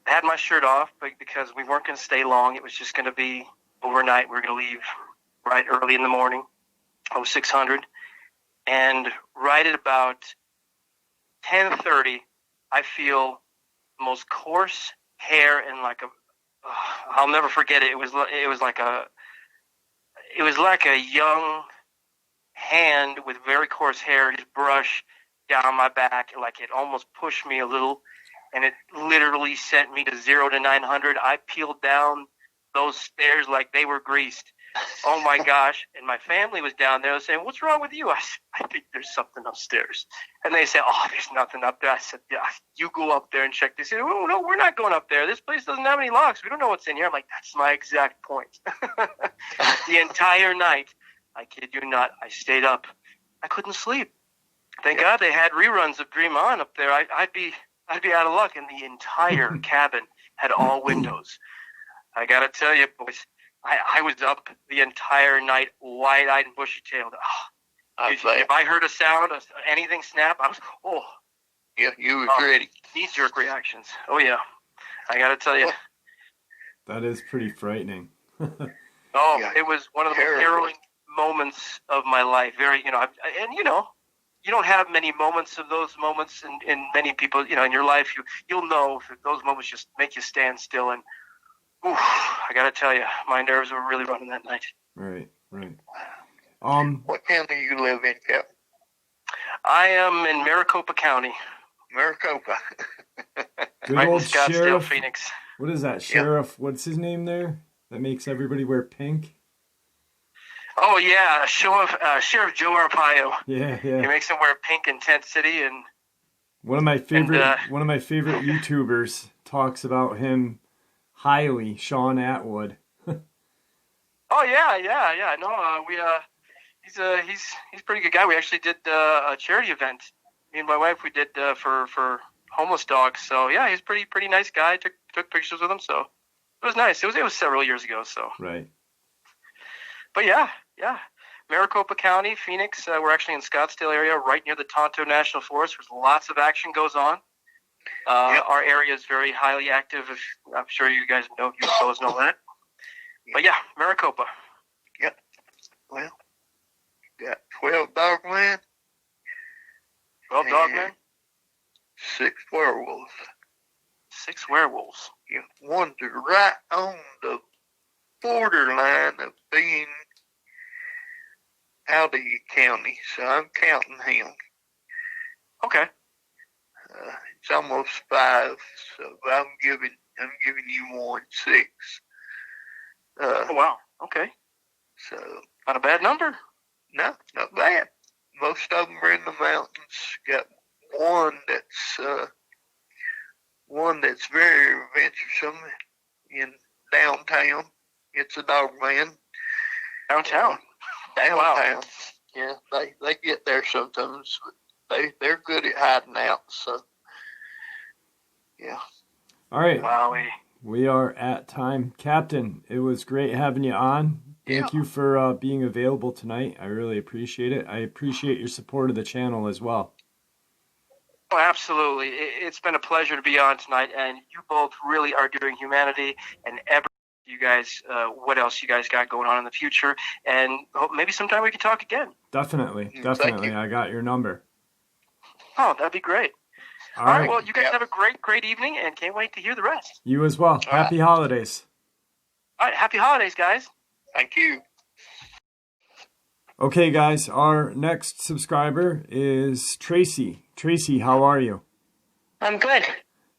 I had my shirt off, but because we weren't going to stay long, it was just going to be overnight. We were going to leave right early in the morning, 0600, and right at about 10:30, I feel the most coarse hair and I'll never forget it. It was like a young hand with very coarse hair, just brush down my back, like it almost pushed me a little, and it literally sent me to 0 to 900. I peeled down those stairs like they were greased. Oh my gosh. And my family was down there saying, "What's wrong with you?" I said, "I think there's something upstairs." And they said, "Oh, there's nothing up there." I said, "Yeah, you go up there and check." They said, "Oh, no, we're not going up there. This place doesn't have any locks. We don't know what's in here." I'm like, that's my exact point. The entire night, I kid you not, I stayed up. I couldn't sleep. Thank God they had reruns of Dream On up there. I'd be out of luck. And the entire cabin had all windows. I got to tell you, boys, I was up the entire night, wide-eyed and bushy-tailed. If I heard a sound, anything snap, I was, Yeah, you was Oh, ready. knee-jerk reactions. Oh, yeah. I got to tell you. That is pretty frightening. Oh, Yeah, it was one of the most terrible. harrowing moments of my life. Very, you don't have many moments of those moments in many people, in your life. You'll know that those moments just make you stand still. And I got to tell you, my nerves were really running that night. Right. What county you live in, Cap? I am in Maricopa County. Maricopa. Good Right in old Scottsdale, sheriff. Phoenix. What is that, Sheriff? What's his name there? That makes everybody wear pink? Oh, yeah, Sheriff Joe Arpaio. Yeah. He makes them wear pink in Tent City, and One of my favorite YouTubers talks about him highly, Sean Atwood. oh yeah. No, he's a pretty good guy. We actually did a charity event. Me and my wife, we did for homeless dogs. So yeah, he's pretty nice guy. Took pictures with him. So it was nice. It was several years ago. So Right. But yeah. Maricopa County, Phoenix. We're actually in Scottsdale area, right near the Tonto National Forest. There's lots of action goes on. Our area is very highly active. I'm sure you guys know, you fellows know that. But yeah, Maricopa. Yep. Well, got 12 Dogman. 12 Dogman. 6 werewolves. 6 werewolves. Yeah, one's right on the borderline of being out of your county, so I'm counting him. Okay. It's almost 5, so I'm giving you 1, 6. Oh wow. Okay. So Not a bad number. no, not bad. Most of them are in the mountains. Got one that's very venturesome in downtown. It's a Dogman. Downtown. Downtown. Wow. Yeah, they get there sometimes, but they're good at hiding out. So yeah. All right. Wowie. We are at time. Captain, it was great having you on. Thank you for being available tonight. I really appreciate it. I appreciate your support of the channel as well. Oh, absolutely. It's been a pleasure to be on tonight, and you both really are doing humanity and you guys, what else you guys got going on in the future, and hope maybe sometime we can talk again. Definitely. Thank you. I got your number. Oh, that'd be great. All right. Well, you guys have a great evening, and can't wait to hear the rest. You as well. Happy holidays. All right. Happy holidays, guys. Thank you. Okay, guys, our next subscriber is Tracy. Tracy, how are you? I'm good.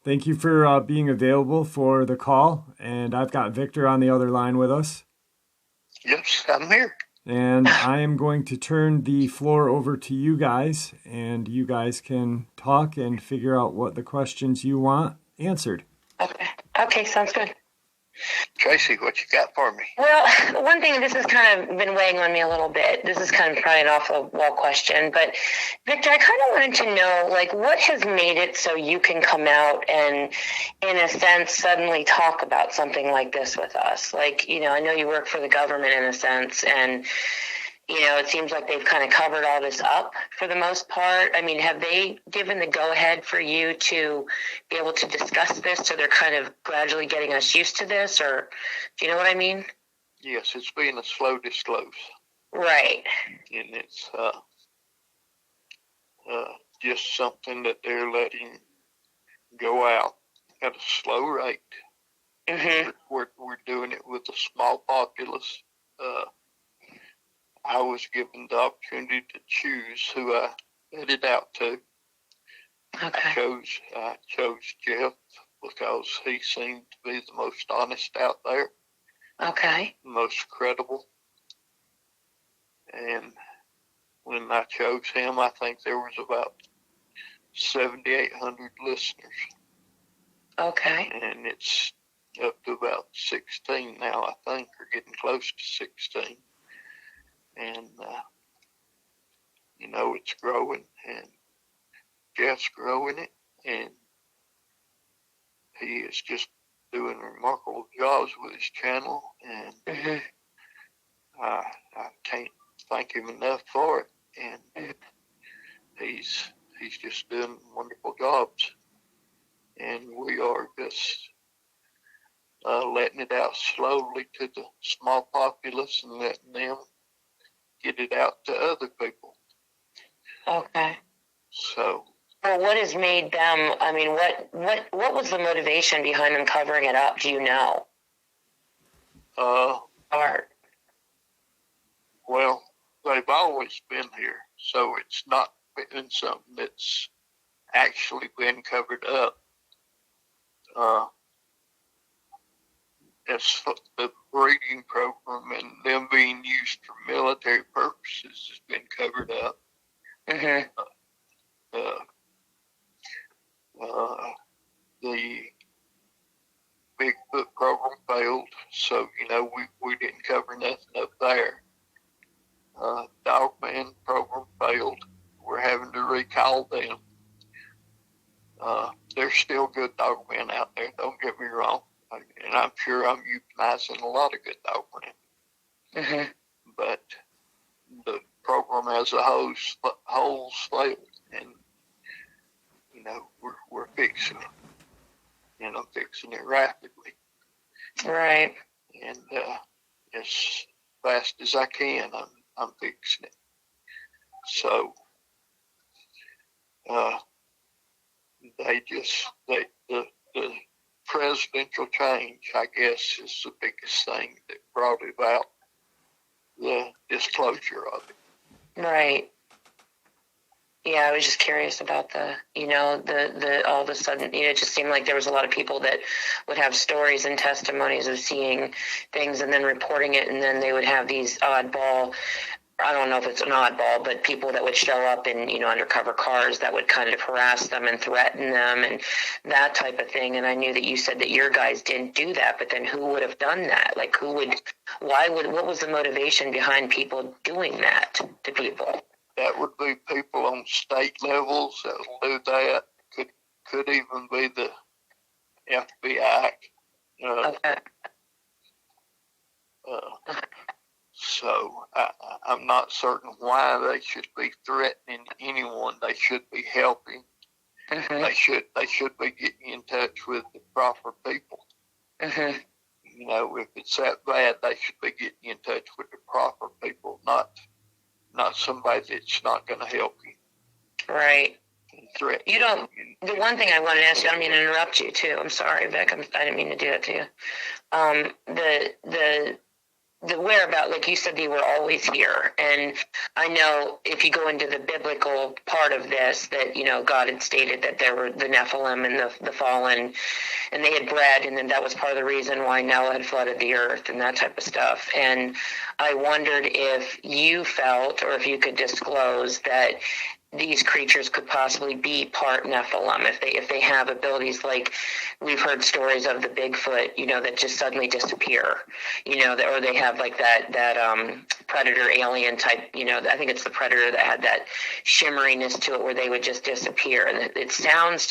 Thank you for being available for the call. And I've got Victor on the other line with us. Yes, I'm here. And I am going to turn the floor over to you guys, and you guys can talk and figure out what the questions you want answered. Okay, sounds good. Tracy, what you got for me? Well, one thing, this has kind of been weighing on me a little bit. This is kind of probably an off-the-wall question, but Victor, I kind of wanted to know, like, what has made it so you can come out and, in a sense, suddenly talk about something like this with us? Like, I know you work for the government in a sense, and it seems like they've kind of covered all this up for the most part. I mean, have they given the go-ahead for you to be able to discuss this, so they're kind of gradually getting us used to this, or do you know what I mean? Yes, it's been a slow disclose. Right. And it's just something that they're letting go out at a slow rate. Mm-hmm. We're doing it with a small populace. I was given the opportunity to choose who I headed out to. Okay. I chose Jeff because he seemed to be the most honest out there, Okay. most credible. And when I chose him, I think there was about 7,800 listeners. Okay. And it's up to about 16 now, I think, or getting close to 16. And, it's growing, and Jeff's growing it, and he is just doing remarkable jobs with his channel, and Mm-hmm. I can't thank him enough for it. And he's he's just doing wonderful jobs. And we are just letting it out slowly to the small populace and letting them get it out to other people. Okay. So. Well, what has made them? I mean, what was the motivation behind them covering it up? Do you know? Art. Well, they've always been here, so it's not been something that's actually been covered up. As the breeding program and them being used for military purposes has been covered up. Mm-hmm. The Bigfoot program failed, so we didn't cover nothing up there. Dogman program failed. We're having to recall them. There's still good dogmen out there, don't get me wrong. And I'm sure I'm euthanizing a lot of good dogmen. Mm-hmm. But the program as a whole failed. And, we're fixing it. And I'm fixing it rapidly. Right. And as fast as I can, I'm fixing it. So the presidential change, I guess, is the biggest thing that brought about the disclosure of it. Right. Yeah, I was just curious about the all of a sudden, it just seemed like there was a lot of people that would have stories and testimonies of seeing things and then reporting it, and then they would have these oddball, I don't know if it's an oddball, but people that would show up in, undercover cars that would kind of harass them and threaten them and that type of thing. And I knew that you said that your guys didn't do that, but then who would have done that? Like what was the motivation behind people doing that to people? That would be people on state levels that will do that. Could even be the FBI. Okay. So I'm not certain why they should be threatening anyone. They should be helping. Mm-hmm. They should be getting in touch with the proper people. Mm-hmm. If it's that bad, they should be getting in touch with the proper people, not somebody that's not going to help you. Right. Threat. You don't. The one thing I wanted to ask you, I don't mean to interrupt you too. I'm sorry, Vic. I didn't mean to do that to you. The whereabout, like you said, they were always here. And I know if you go into the biblical part of this, that, God had stated that there were the Nephilim and the fallen, and they had bred, and then that was part of the reason why Noah had flooded the earth and that type of stuff. And I wondered if you felt, or if you could disclose, that these creatures could possibly be part Nephilim if they have abilities like we've heard stories of the Bigfoot, that just suddenly disappear, or they have like that predator alien type, I think it's the predator that had that shimmeriness to it where they would just disappear. And it feels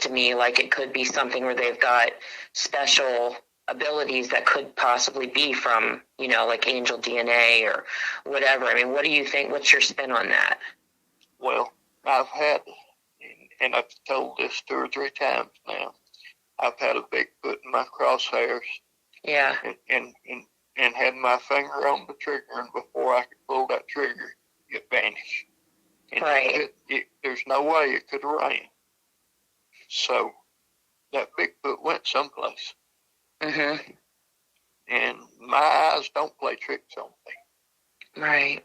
to me like it could be something where they've got special abilities that could possibly be from, like angel DNA or whatever. I mean, what do you think? What's your spin on that? Well, I've had, and I've told this 2 or 3 times now, I've had a Bigfoot in my crosshairs. Yeah. And had my finger on the trigger, and before I could pull that trigger, it vanished. And right. There's no way it could have ran. So that Bigfoot went someplace. Mm-hmm. And my eyes don't play tricks on me. Right.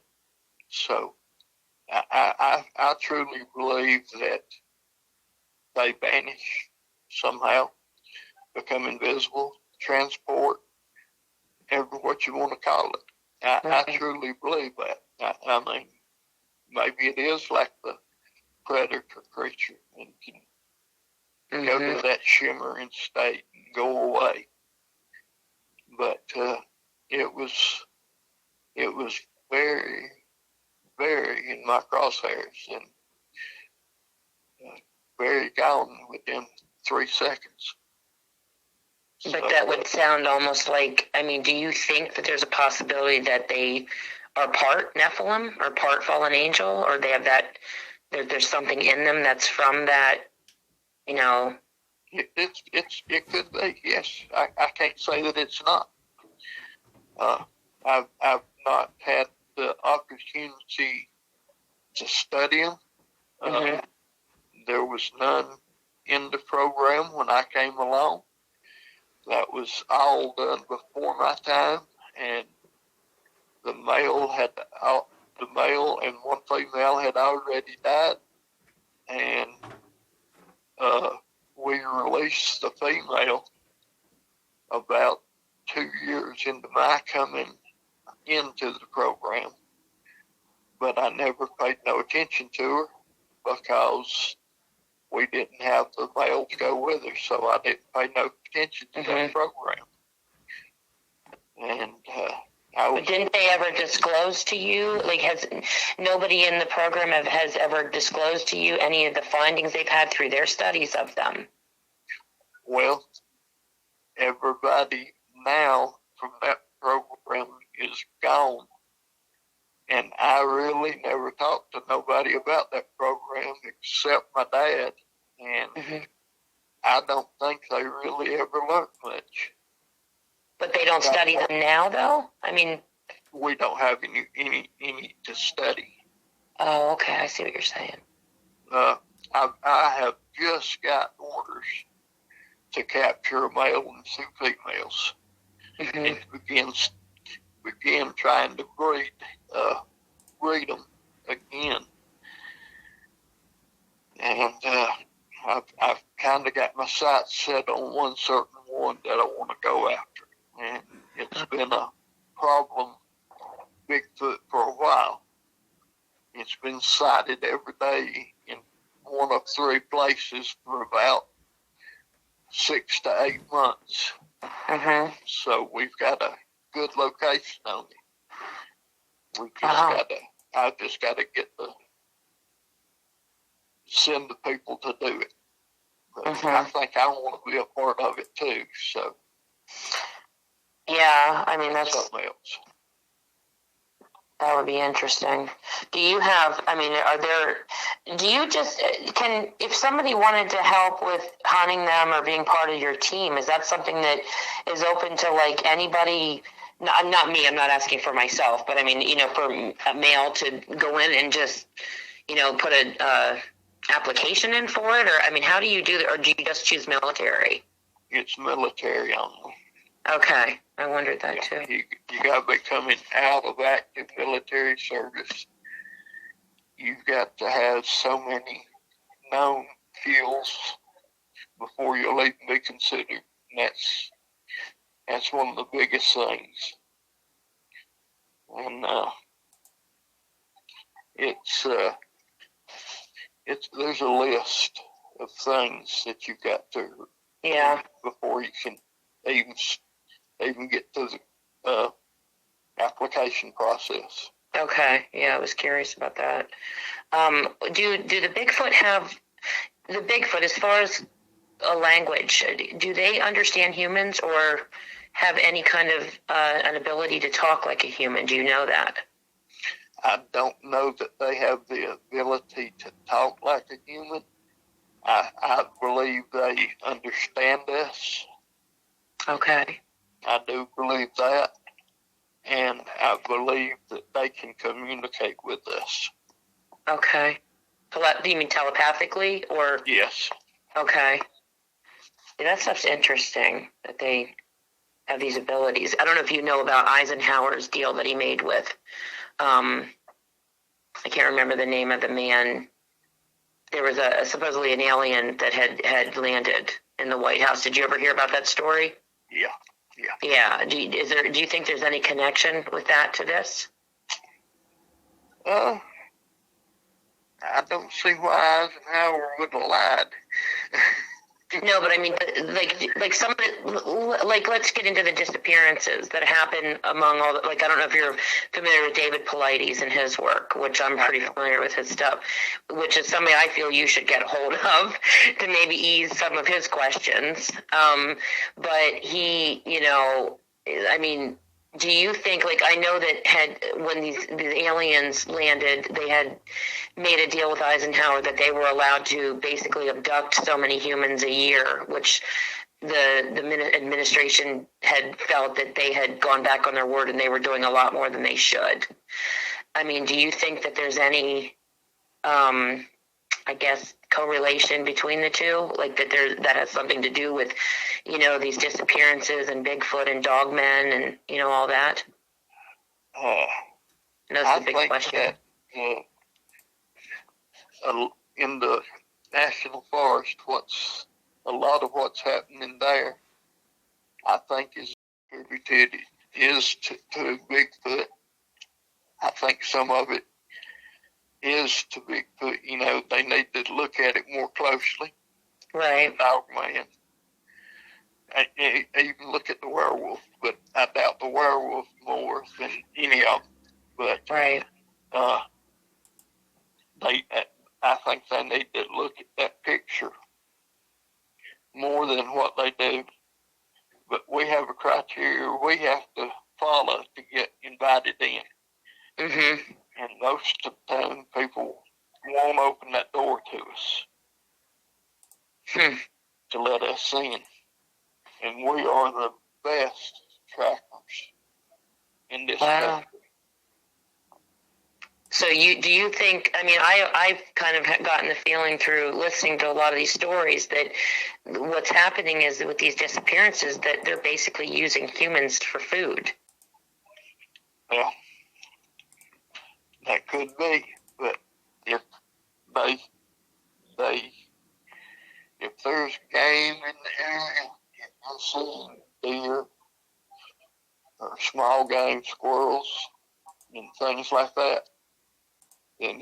So I truly believe that they vanish somehow, become invisible, transport, what you want to call it. I truly believe that. I mean, maybe it is like the predator creature and can go to that shimmering state and go away. But it was very, very in my crosshairs and very gone within 3 seconds. But that would sound almost like, I mean, do you think that there's a possibility that they are part Nephilim or part fallen angel, or they have that there's something in them that's from that, you know. It could be, yes. I can't say that it's not. I've not had the opportunity to study them. There was none in the program when I came along. That was all done before my time, and the male and one female had already died, and we released the female about 2 years into my coming into the program, but I never paid no attention to her because we didn't have the male to go with her, so I didn't pay no attention to that program. And But didn't they ever disclose to you? Like, has nobody in the program has ever disclosed to you any of the findings they've had through their studies of them? Well, everybody now from that program is gone. And I really never talked to nobody about that program except my dad. And I don't think they really ever learned much. But they don't study them now, though? I mean... We don't have any to study. Oh, okay. I see what you're saying. I have just got orders to capture a male and 2 females. And begin trying to breed them again. And I've kind of got my sights set on one certain one that I want to go after. And it's been a problem, Bigfoot, for a while. It's been sighted every day in one of 3 places for about 6 to 8 months. So we've got a good location on it. I just got to send the people to do it. But I think I want to be a part of it too. So yeah, I mean that's something else. That would be interesting. Do you have? I mean, do you just if somebody wanted to help with hunting them or being part of your team, is that something that is open to like anybody? Not me. I'm not asking for myself, but I mean, for a male to go in and just, put a application in for it, or I mean, how do you do that, or do you just choose military? It's military only. Okay, I wondered that too. You got to be coming out of active military service. You've got to have so many known skills before you'll even be considered. And that's one of the biggest things. And there's a list of things that you've got to before you can even get to the application process. Okay, yeah, I was curious about that. Do the Bigfoot as far as a language, do they understand humans or have any kind of an ability to talk like a human? Do you know that? I don't know that they have the ability to talk like a human. I believe they understand us. Okay. I do believe that. And I believe that they can communicate with us. Okay. Do you mean telepathically or? Yes. Okay. Yeah, that stuff's interesting that they have these abilities. I don't know if you know about Eisenhower's deal that he made with, I can't remember the name of the man. There was supposedly an alien that had landed in the White House. Did you ever hear about that story? Yeah. Yeah. Do you think there's any connection with that to this? I don't see why Eisenhower would have lied. No, but I mean, like some of it, like let's get into the disappearances that happen among all the, I don't know if you're familiar with David Paulides and his work, which I'm pretty familiar with his stuff, which is somebody I feel you should get a hold of to maybe ease some of his questions. But he, I mean, Do you think, like, I know that when these aliens landed, they had made a deal with Eisenhower that they were allowed to basically abduct so many humans a year, which the administration had felt that they had gone back on their word and they were doing a lot more than they should. I mean, do you think that there's any, I guess, correlation between the two? Like that has something to do with, these disappearances and Bigfoot and Dogmen and, all that? That's the big question. That, in the national forest, a lot of what's happening there, I think is attributed to Bigfoot. I think some of it is to Bigfoot. They need to look at it more closely. Right. Dogman. Even look at the werewolf, but I doubt the werewolf more than any of them. But right. I think they need to look at that picture more than what they do. But we have a criteria we have to follow to get invited in. Mm-hmm. And most of the time, people won't open that door to us to let us in. And we are the best trackers in this country. So do you think, I've kind of gotten the feeling through listening to a lot of these stories that what's happening is with these disappearances that they're basically using humans for food. Yeah, that could be, but if there's game in the area, you'll see deer or small game, squirrels and things like that, then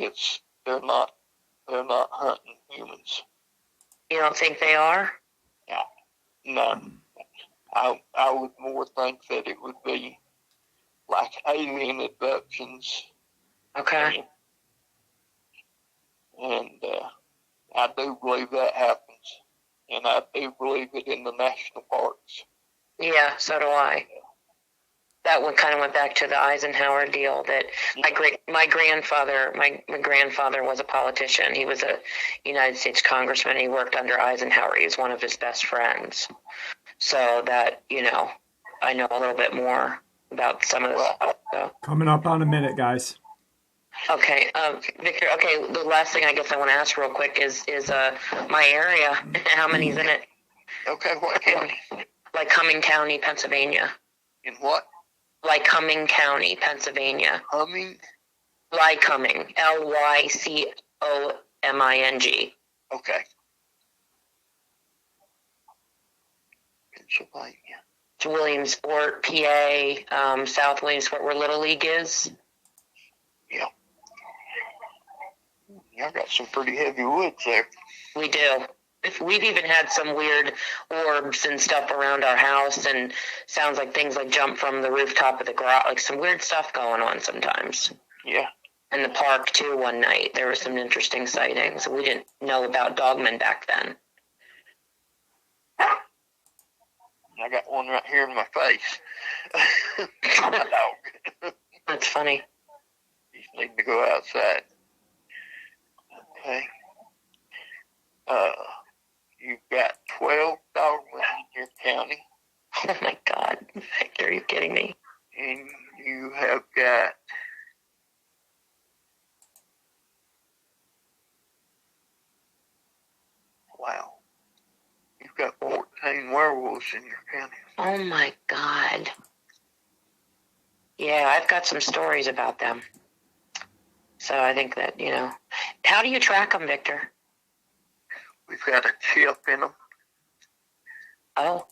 they're not hunting humans. You don't think they are? Yeah, no. I would more think that it would be like alien abductions. Okay. And I do believe that happens. And I do believe it in the national parks. Yeah, so do I. That one kind of went back to the Eisenhower deal. That my grandfather was a politician. He was a United States congressman. He worked under Eisenhower. He was one of his best friends. So that I know a little bit more about some of this stuff. So. Coming up on a minute, guys. Okay, Victor. Okay, the last thing I guess I want to ask real quick is my area. How many's in it? Okay, what county? Lycoming County, Pennsylvania. In what? Lycoming County, Pennsylvania. Lycoming? Lycoming. Lycoming. Okay. Pennsylvania. It's Williamsport, PA, South Williamsport, where Little League is. Yeah. Y'all got some pretty heavy woods there. We do. We've even had some weird orbs and stuff around our house, and sounds like things like jump from the rooftop of the garage, like some weird stuff going on sometimes. Yeah. In the park, too, one night. There were some interesting sightings. We didn't know about Dogman back then. I got one right here in my face. My dog. That's funny. He's needing to go outside. Okay. You've got 12 dogmen in your county. Oh my God. Victor, are you kidding me? And you have got you've got 14 werewolves in your county. Oh my God. Yeah, I've got some stories about them. So I think that, how do you track them, Victor? We've got a chip in them. Oh.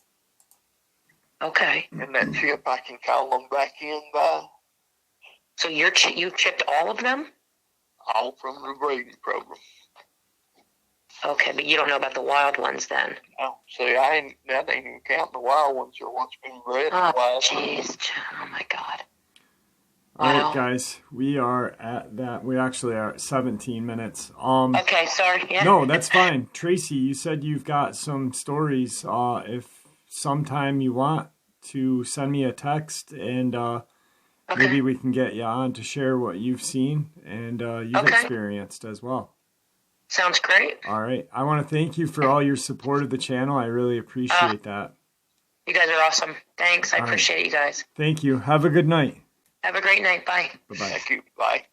Okay. And that chip I can call them back in by. So you chipped all of them? All from the breeding program. Okay, but you don't know about the wild ones then? No. See, I ain't even counting the wild ones or what's been bred. Oh, jeez. Oh, my God. All right, guys, we are at that. We actually are at 17 minutes. Okay, sorry. Yeah. No, that's fine. Tracy, you said you've got some stories. If sometime you want to send me a text, and Okay. maybe we can get you on to share what you've seen and you've experienced as well. Sounds great. All right. I want to thank you for all your support of the channel. I really appreciate that. You guys are awesome. Thanks. I appreciate you guys. Thank you. Have a good night. Have a great night. Bye. Bye-bye. Thank you. Bye.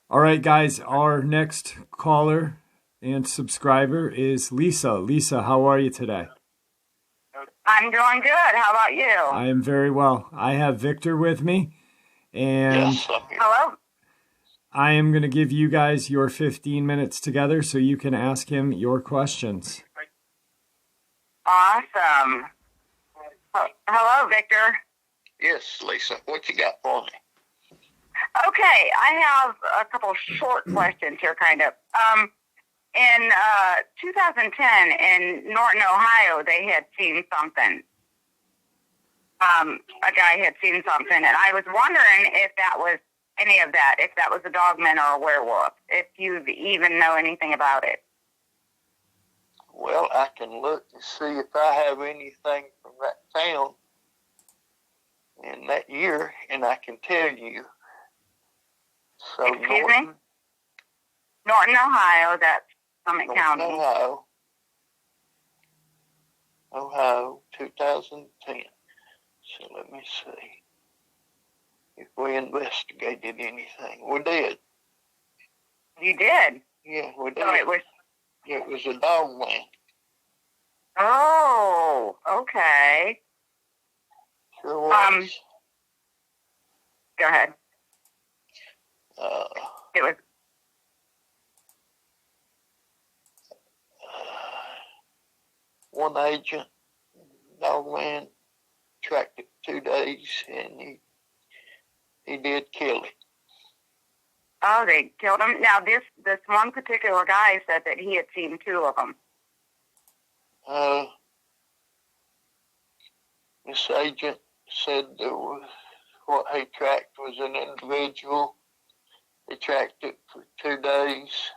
All right, guys. Our next caller and subscriber is Lisa. Lisa, how are you today? I'm doing good. How about you? I am very well. I have Victor with me, and Yes, I'm here. Hello? I am going to give you guys your 15 minutes together so you can ask him your questions. Awesome. Hello, Victor. Yes, Lisa. What you got for me? Okay, I have a couple short questions here, kind of. In 2010, in Norton, Ohio, they had seen something. A guy had seen something, and I was wondering if that was any of that, if that was a dogman or a werewolf, if you even know anything about it. Well, I can look and see if I have anything from that town in that year, and I can tell you. So Excuse me? Norton, Ohio, that's Summit Norton, County. Ohio, 2010. So let me see if we investigated anything. We did. You did? Yeah, we did. So it was a Dogman. Oh, okay. Sure was. Go ahead. It was. One agent, Dogman, tracked it 2 days, and he did kill him. Oh, they killed him. Now, this one particular guy said that he had seen 2 of them. This agent said there was what he tracked was an individual. He tracked it for 2 days.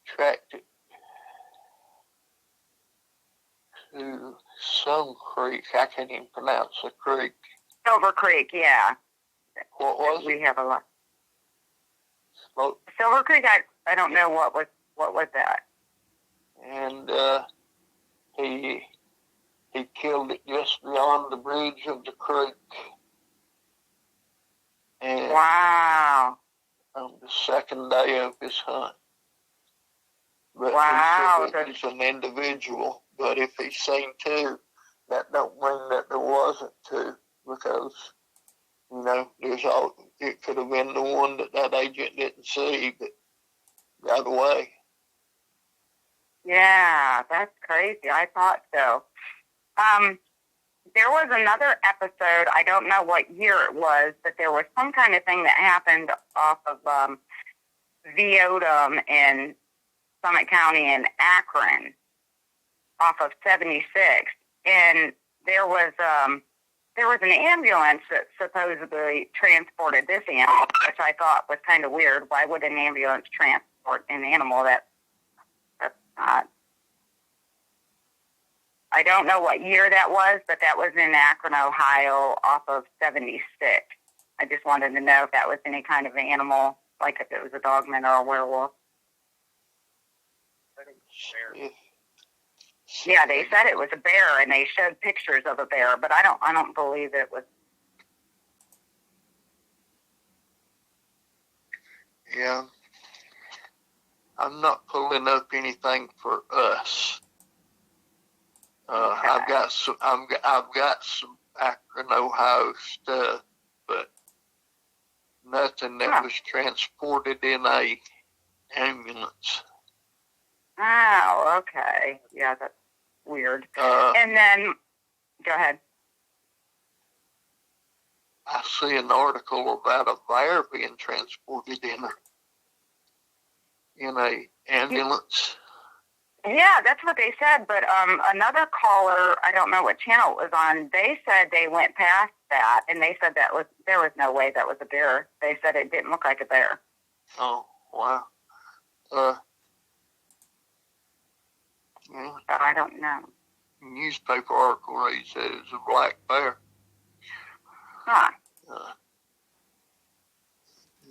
Tracked it to some creek. I can't even pronounce the creek. Silver Creek, yeah. What was We it? have a lot. Smoke. Silver Creek, I don't know what was that. And he killed it just beyond the bridge of the creek. And Wow. on the second day of his hunt. But Wow. he said it was an individual. But if he's seen 2, that don't mean that there wasn't 2, because it could have been the one that agent didn't see that got away. Yeah, that's crazy. I thought so. There was another episode, I don't know what year it was, but there was some kind of thing that happened off of Viodum in Summit County in Akron, off of 76, and there was an ambulance that supposedly transported this animal, which I thought was kind of weird. Why would an ambulance transport an animal that's not? I don't know what year that was, but that was in Akron, Ohio, off of 76. I just wanted to know if that was any kind of animal, like if it was a dogman or a werewolf. Yeah, they said it was a bear, and they showed pictures of a bear, but I don't believe it was. Yeah. I'm not pulling up anything for us. Okay. I've got some Akron, Ohio stuff, but nothing that was transported in a ambulance. Oh, okay. Yeah, that's weird. And then, go ahead. I see an article about a bear being transported in a ambulance. Yeah, that's what they said. But another caller, I don't know what channel it was on, they said they went past that, and they said there was no way that was a bear. They said it didn't look like a bear. Oh, wow. Yeah. I don't know. newspaper article where he said it was a black bear. Huh.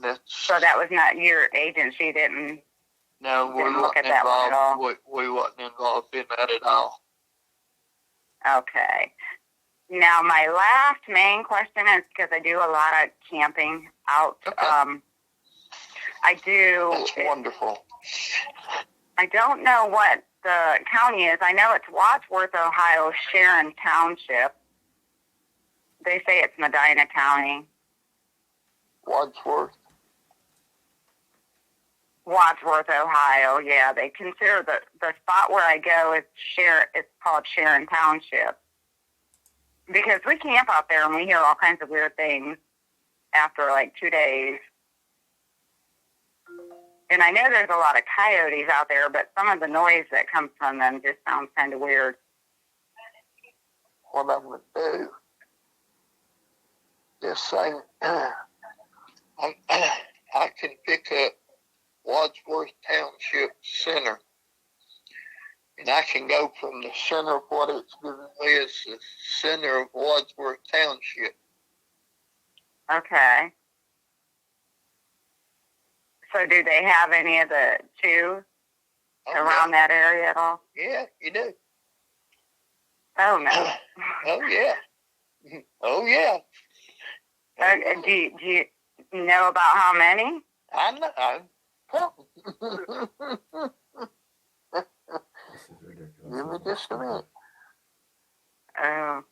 That's So that was not your agency, didn't no, we didn't look wasn't at that one at all? involved. We wasn't involved in that at all. Okay. Now, my last main question is because I do a lot of camping out. Okay. I do. That's wonderful. I don't know what the county is. I know it's Wadsworth, Ohio, Sharon Township. They say it's Medina County. Wadsworth. Wadsworth, Ohio. Yeah, they consider the spot where I go is it's called Sharon Township. Because we camp out there and we hear all kinds of weird things after like 2 days. And I know there's a lot of coyotes out there, but some of the noise that comes from them just sounds kind of weird. What I'm going to do, just saying, I can pick up Wadsworth Township Center, and I can go from the center of what it's giving me as the center of Wadsworth Township. Okay. So do they have any of the zoos around that area at all? Yeah, you do. Oh, no. Oh, yeah. Oh, yeah. Do you know about how many? I know. Give me just a minute. Oh.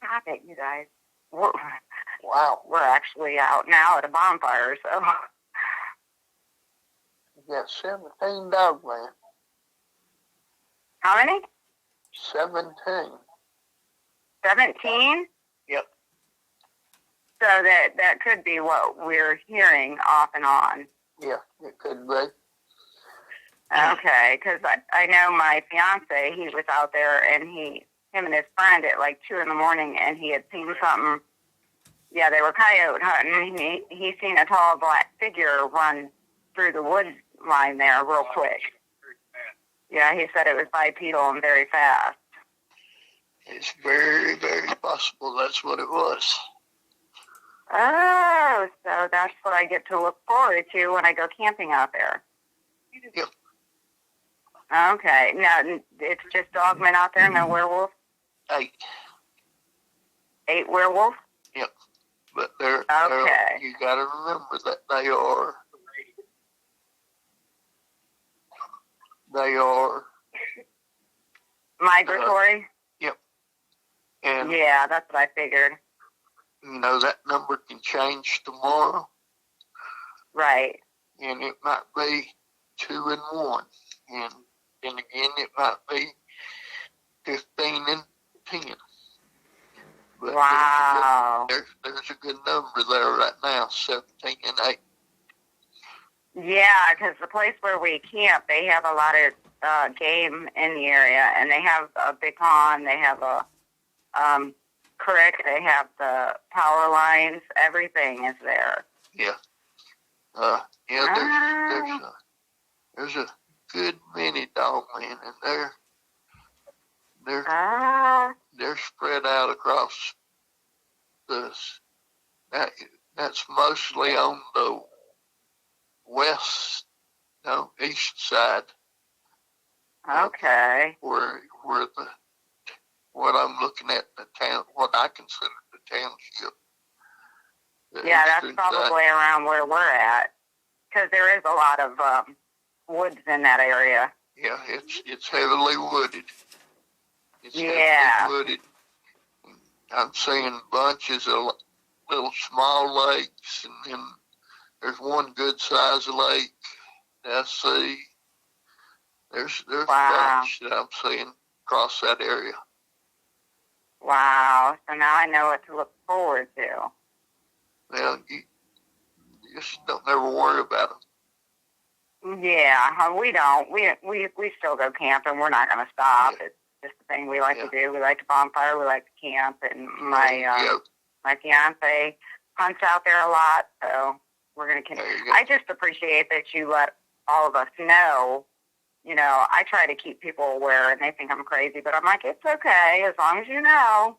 I bet you guys. Wow. We're actually out now at a bonfire, so. You got 17 Dogman. How many? 17. 17? Yep. So that could be what we're hearing off and on. Yeah, it could be. Okay, because I know my fiance, he was out there, and him and his friend at like 2 a.m, and he had seen something. Yeah, they were coyote hunting. He seen a tall black figure run through the wood line there real quick. Yeah, he said it was bipedal and very fast. It's very, very possible that's what it was. Oh, so that's what I get to look forward to when I go camping out there. Yep. Okay. Now, it's just Dogman out there, no werewolves? 8. 8 werewolves? Yep. But they're okay. You got to remember that they are migratory? Yep. And yeah, that's what I figured. You know, that number can change tomorrow. Right. And it might be 2 and 1. And then again, it might be 15 and 10. But wow. There's a good number there right now, 17 and 8. Yeah, because the place where we camp, they have a lot of game in the area, and they have a big pond, they have a creek, they have the power lines, everything is there. Yeah. There's a good many Dogmen, and they're spread out across that's mostly on the east side. Okay. Where what I'm looking at, the town, what I consider the township. Yeah, that's probably around where we're at, because there is a lot of woods in that area. Yeah, it's heavily wooded. It's heavily wooded. I'm seeing bunches of little small lakes, and then there's one good sized lake that I see. There's a bunch that I'm seeing across that area. Wow. So now I know what to look forward to. Well, you just don't ever worry about them. Yeah, we don't. We still go camping. We're not going to stop. Yeah. It's just the thing we like to do. We like to bonfire. We like to camp. And my fiance hunts out there a lot, so we're going to continue. I just appreciate that you let all of us know I try to keep people aware, and they think I'm crazy, but I'm like, it's okay as long as you know.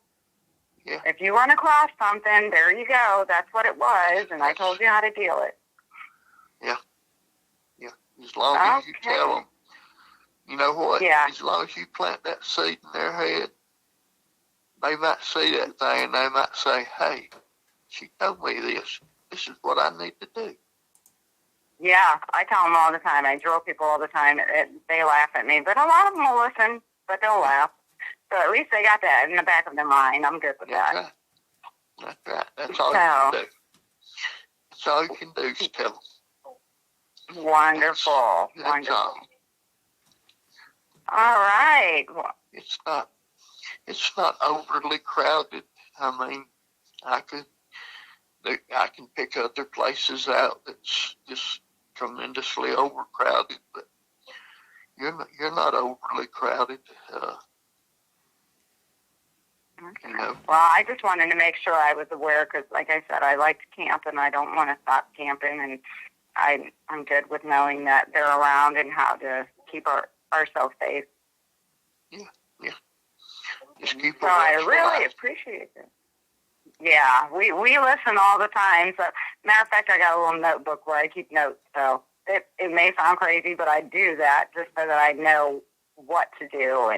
Yeah. If you run across something, there you go. That's what it was, and I told you how to deal it. Yeah. As long as you tell them, you know what? Yeah. As long as you plant that seed in their head, they might see that thing and they might say, hey, she told me this. This is what I need to do. Yeah, I tell them all the time. I drill people all the time. They laugh at me, but a lot of them will listen, but they'll laugh. So at least they got that in the back of their mind. I'm good with that. Right. That's right. That's all you can do. That's all you can do is tell them. Wonderful. That's Wonderful. all. All right. It's not overly crowded. I mean, I can pick other places out that's just tremendously overcrowded, but you're not overly crowded. Well, I just wanted to make sure I was aware because, like I said, I like to camp and I don't want to stop camping, and I'm good with knowing that they're around and how to keep ourselves safe. Yeah. Just keep. So I really appreciate it. Yeah, we listen all the time. So, matter of fact, I got a little notebook where I keep notes. So it may sound crazy, but I do that just so that I know what to do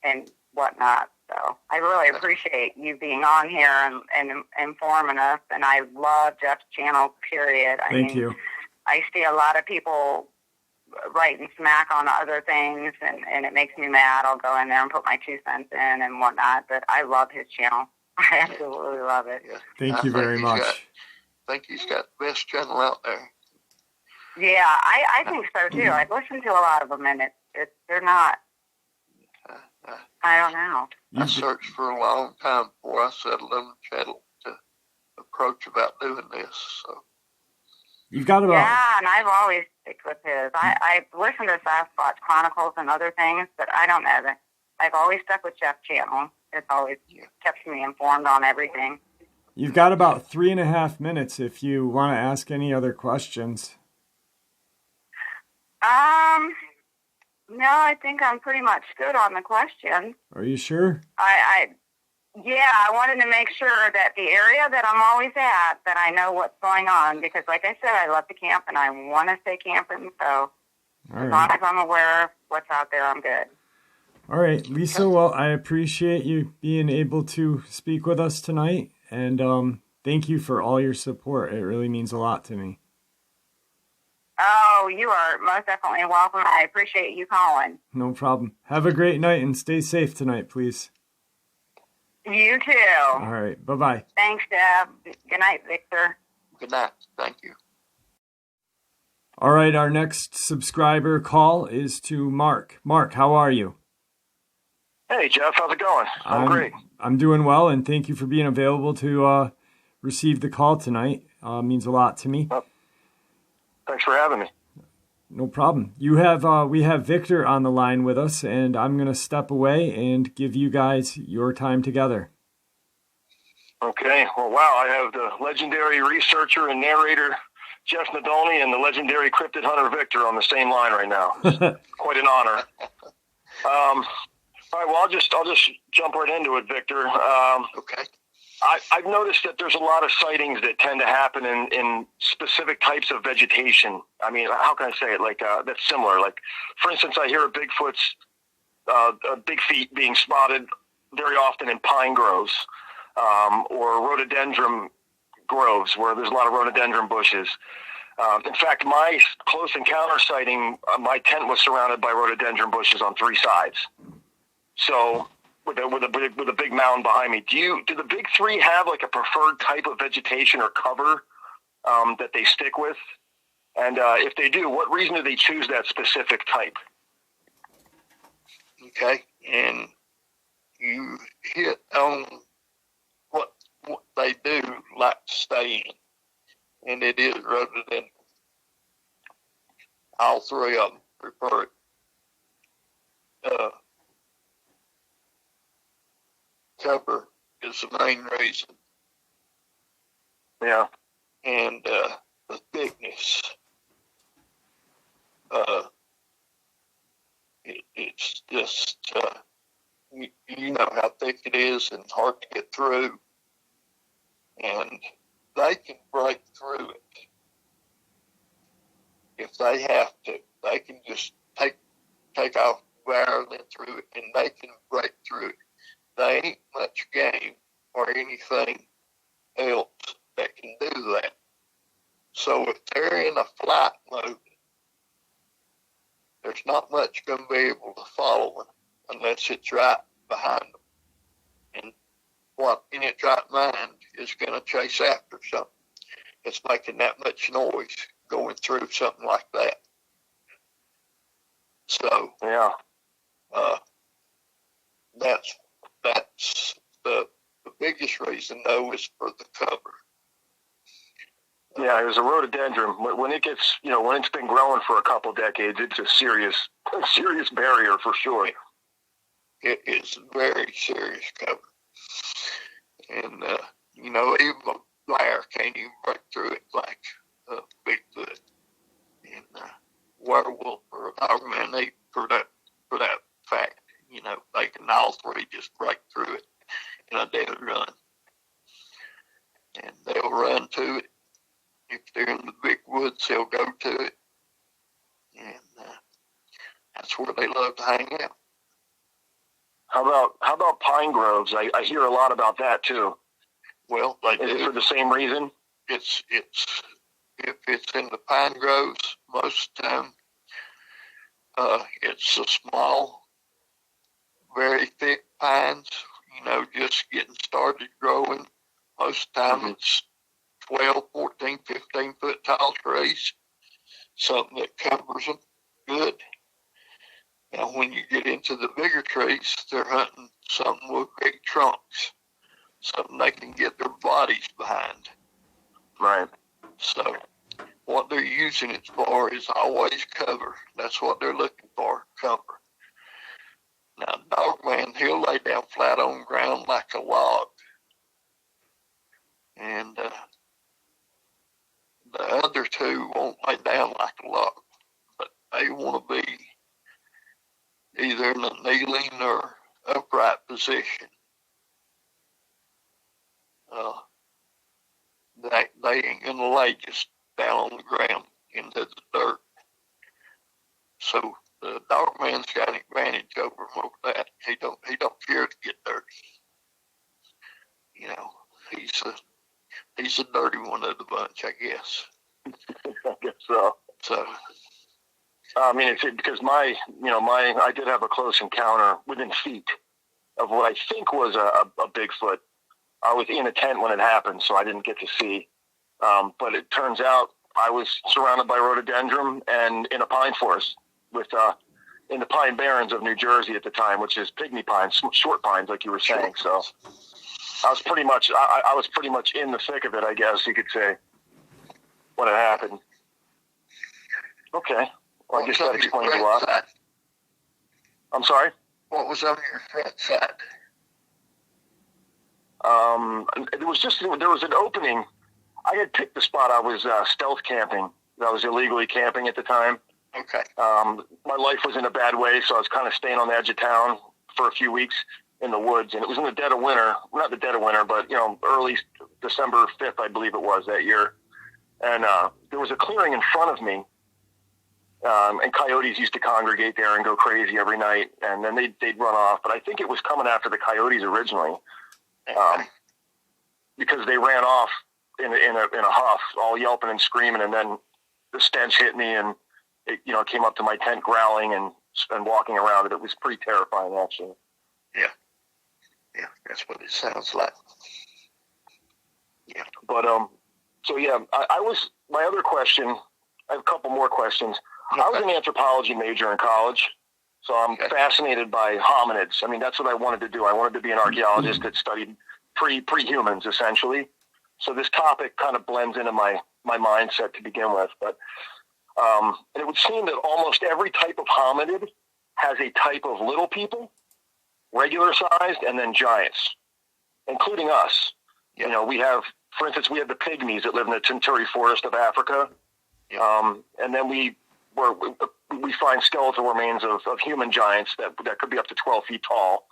and whatnot. So I really appreciate you being on here and informing us. And I love Jeff's channel, period. Thank you. I see a lot of people writing smack on other things, and it makes me mad. I'll go in there and put my 2 cents in and whatnot. But I love his channel. I absolutely love it. Yeah. Thank you very much. I think he's got the best channel out there. Yeah, I think so too. I've listened to a lot of them, and they're not. I don't know. I searched for a long time before I settled on the channel to approach about doing this. So you've got about. Yeah, and I've always sticked with his. I've listened to Sasquatch Chronicles and other things, but I don't know that. I've always stuck with Jeff's channel. It's always kept me informed on everything. You've got about 3.5 minutes if you want to ask any other questions. No, I think I'm pretty much good on the questions. Are you sure? I wanted to make sure that the area that I'm always at, that I know what's going on, because like I said, I love to camp and I want to stay camping, so as long as I'm aware of what's out there, I'm good. All right, Lisa, well, I appreciate you being able to speak with us tonight, and thank you for all your support. It really means a lot to me. Oh, you are most definitely welcome. I appreciate you calling. No problem. Have a great night and stay safe tonight, please. You too. All right, bye-bye. Thanks, Deb. Good night, Victor. good night. Thank you. All right, our next subscriber call is to Mark. Mark, how are you? Hey, Jeff, how's it going? I'm great. I'm doing well, and thank you for being available to receive the call tonight. Means a lot to me. Thanks for having me. No problem. We have Victor on the line with us, and I'm going to step away and give you guys your time together. Okay. Well, wow, I have the legendary researcher and narrator Jeff Nadolny and the legendary cryptid hunter Victor on the same line right now. Quite an honor. All right. Well, I'll just jump right into it, Victor. Okay. I've noticed that there's a lot of sightings that tend to happen in specific types of vegetation. I mean, how can I say it? Like that's similar. Like, for instance, I hear of big feet being spotted very often in pine groves or rhododendron groves where there's a lot of rhododendron bushes. In fact, my close encounter sighting, my tent was surrounded by rhododendron bushes on 3 sides. So. With a big mound behind me. Do the big three have like a preferred type of vegetation or cover that they stick with? And if they do, what reason do they choose that specific type? Okay, and you hit on what they do like to stay in, and it is rhododendron. All 3 of them prefer it. Cover is the main reason. Yeah. And the thickness. it's just, you know how thick it is and hard to get through. And they can break through it if they have to. They can just take off barreling through it, and they can break through it. There ain't much game or anything else that can do that. So if they're in a flight mode, there's not much going to be able to follow them unless it's right behind them. And what in its right mind is going to chase after something that's making that much noise going through something like that. So yeah, that's the biggest reason though is for the cover. Yeah, there's a rhododendron. When it gets, when it's been growing for a couple decades, it's a serious barrier for sure. It is very serious cover. And, even a bear can't even break through it like Bigfoot. And werewolf or a dogman, they, for that fact, they can all three just break through it in a dead run. And they'll run to it. If they're in the big woods, they'll go to it. And that's where they love to hang out. How about pine groves? I hear a lot about that too. Well, they do. Is it for the same reason? It's if it's in the pine groves, most of the time, it's the small, very thick pines, just getting started growing. Most of the time it's 12, 14, 15 foot tall trees, something that covers them good. Now, when you get into the bigger trees, they're hunting something with big trunks, something they can get their bodies behind. Right. So what they're using it for is always cover. That's what they're looking for, cover. Now, Dogman, he'll lay down flat on the ground like a log. And the other two won't lay down like a log, but they want to be either in a kneeling or upright position. They ain't gonna lay just down on the ground into the dirt. So the Dogman's got an advantage over him over that. He don't care to get dirty. He's the dirty one of the bunch, I guess. I guess so. So, I mean, it's because I did have a close encounter within feet of what I think was a Bigfoot. I was in a tent when it happened, so I didn't get to see. But it turns out I was surrounded by rhododendron and in a pine forest in the Pine Barrens of New Jersey at the time, which is pygmy pines, short pines, like you were saying. So I was pretty much in the thick of it, I guess you could say, when it happened. Okay. Well, I guess that explains a lot. Side? I'm sorry? What was on your front side? There was an opening. I had picked the spot. I was stealth camping. I was illegally camping at the time. Okay. My life was in a bad way, so I was kind of staying on the edge of town for a few weeks in the woods. And it was in the dead of winter. Not the dead of winter, but, early December 5th, I believe it was that year. And there was a clearing in front of me. And coyotes used to congregate there and go crazy every night, and then they'd run off. But I think it was coming after the coyotes originally, because they ran off in a huff, all yelping and screaming, and then the stench hit me, and it came up to my tent growling and walking around it. It was pretty terrifying, actually. Yeah, that's what it sounds like. Yeah, but so yeah, I was. My other question. I have a couple more questions. Okay. I was an anthropology major in college, so I'm fascinated by hominids. I mean, that's what I wanted to do. I wanted to be an archaeologist that studied pre-humans, essentially. So this topic kind of blends into my mindset to begin with. But and it would seem that almost every type of hominid has a type of little people, regular sized, and then giants, including us. Yeah. We have, for instance, we have the pygmies that live in the Tinturi forest of Africa. Yeah. And then we we find skeletal remains of human giants that could be up to 12 feet tall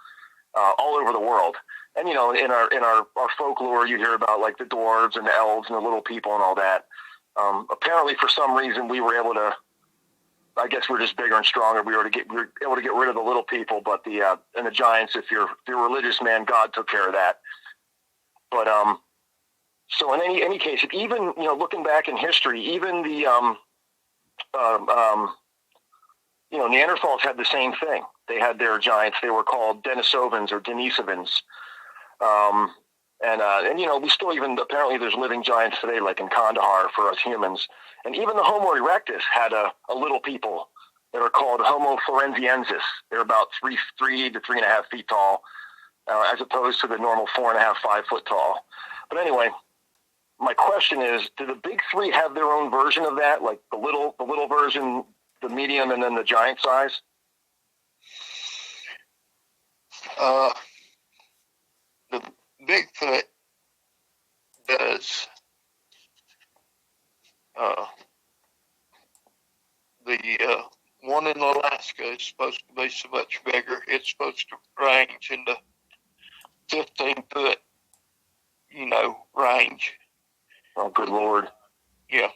all over the world. And, in our folklore, you hear about like the dwarves and the elves and the little people and all that. Apparently, for some reason, we were able to, I guess we're just bigger and stronger. We were able to get rid of the little people, but the giants, if you're a religious man, God took care of that. But so in any case, even looking back in history, even the Neanderthals had the same thing. They had their giants. They were called Denisovans or Denisovans. We still apparently there's living giants today, like in Kandahar for us humans. And even the Homo erectus had a little people that are called Homo florenziensis. They're about 3 to 3.5 feet tall, as opposed to the normal 4.5, 5 foot tall. But anyway, my question is, do the big three have their own version of that? Like the little version, the medium, and then the giant size? The Bigfoot does. The one in Alaska is supposed to be so much bigger. It's supposed to range in the 15-foot, range. Oh, good Lord. Yeah.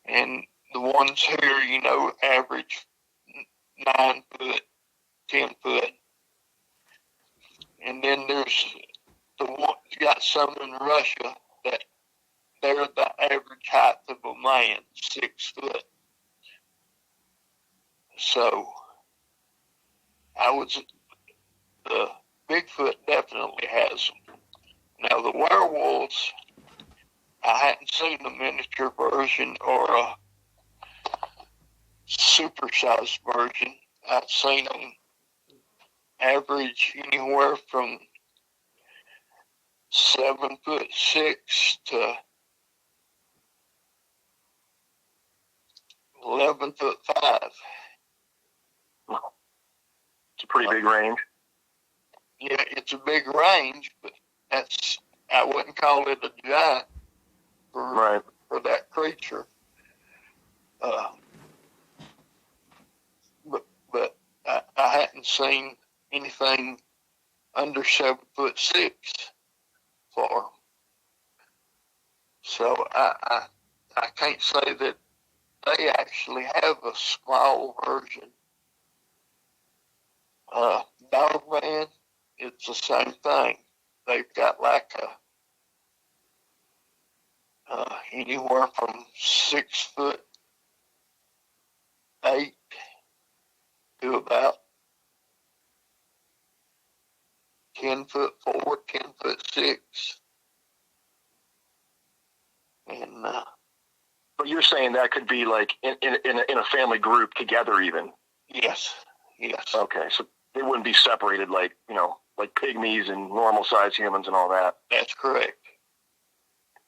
And the ones here, average 9 foot, 10 foot. And then there's you got some in Russia that they're the average height of a man, 6 foot. So the Bigfoot definitely has them. Now the werewolves, I hadn't seen a miniature version or a supersized version. I've seen them average anywhere from 7'6" to 11'5". It's a pretty big range. Yeah, it's a big range, but I wouldn't call it a giant for that creature. But I hadn't seen anything under 7'6" for them. So I can't say that they actually have a small version. Dogman, it's the same thing. They've got like anywhere from 6'8" to about 10'4", 10'6". And but you're saying that could be like in a family group together, even. Yes. Okay, so they wouldn't be separated like like pygmies and normal sized humans and all that. That's correct.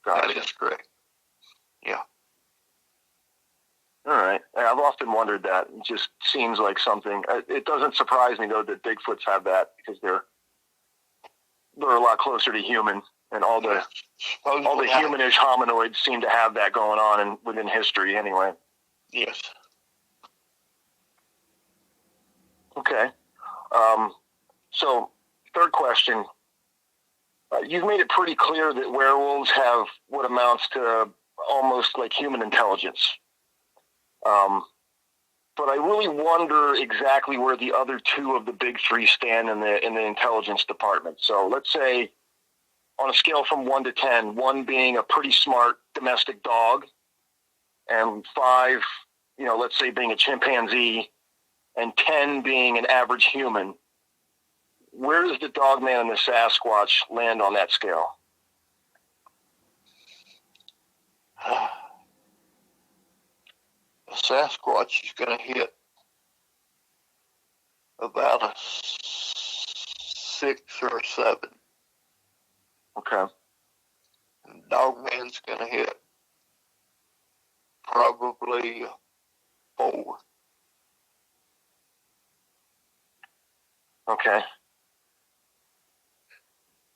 Gotcha. That is correct. Yeah. All right. I've often wondered that. It just seems like something. It doesn't surprise me though that Bigfoots have that, because they're a lot closer to human, and all the humanish hominoids seem to have that going on within history anyway. Yes. Okay. So, third question. You've made it pretty clear that werewolves have what amounts to almost like human intelligence. But I really wonder exactly where the other two of the big three stand in the intelligence department. So let's say on a scale from 1 to 10, 1 being a pretty smart domestic dog, and 5, let's say being a chimpanzee, and 10 being an average human. Where does the Dogman and the Sasquatch land on that scale? The Sasquatch is going to hit about a 6 or 7. Okay. And Dogman's going to hit probably 4. Okay.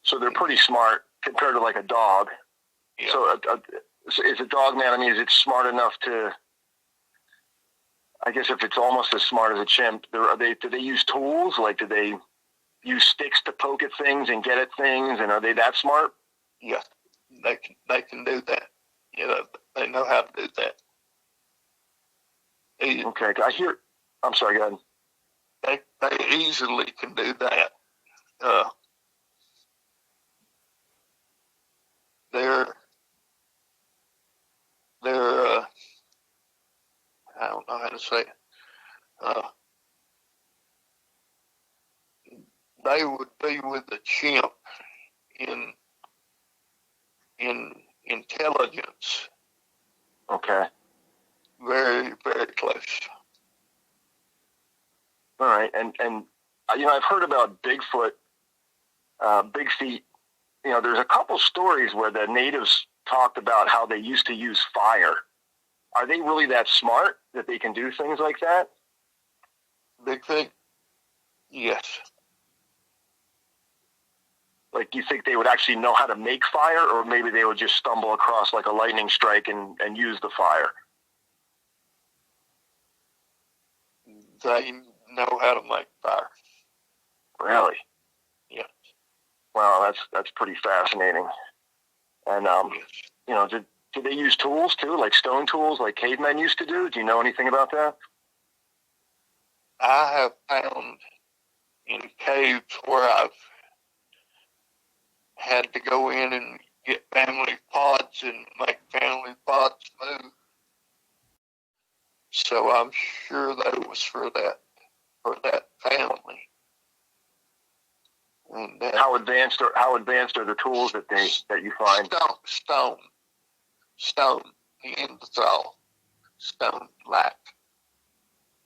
So they're pretty smart compared to like a dog. Yeah. So is a Dogman, is it smart enough to I guess if it's almost as smart as a chimp, do they use tools? Like, do they use sticks to poke at things and get at things? And are they that smart? Yes, they can do that. They know how to do that. Okay, I'm sorry, go ahead. They easily can do that. They're I don't know how to say it. They would be with the chimp in intelligence. Okay. Very, very close. All right, and I've heard about Bigfoot, Big Feet. There's a couple stories where the natives talked about how they used to use fire. Are they really that smart that they can do things like that? Big Feet? Yes. Like, you think they would actually know how to make fire, or maybe they would just stumble across like a lightning strike and use the fire? They know how to make fire. Really? Yeah. Wow, that's pretty fascinating. And did they use tools too, like stone tools, like cavemen used to do? Do you know anything about that? I have found in caves where I've had to go in and get family pots and make family pots move. So I'm sure that was for that family. And how advanced are the tools that you find? Stone, the end of all stone black.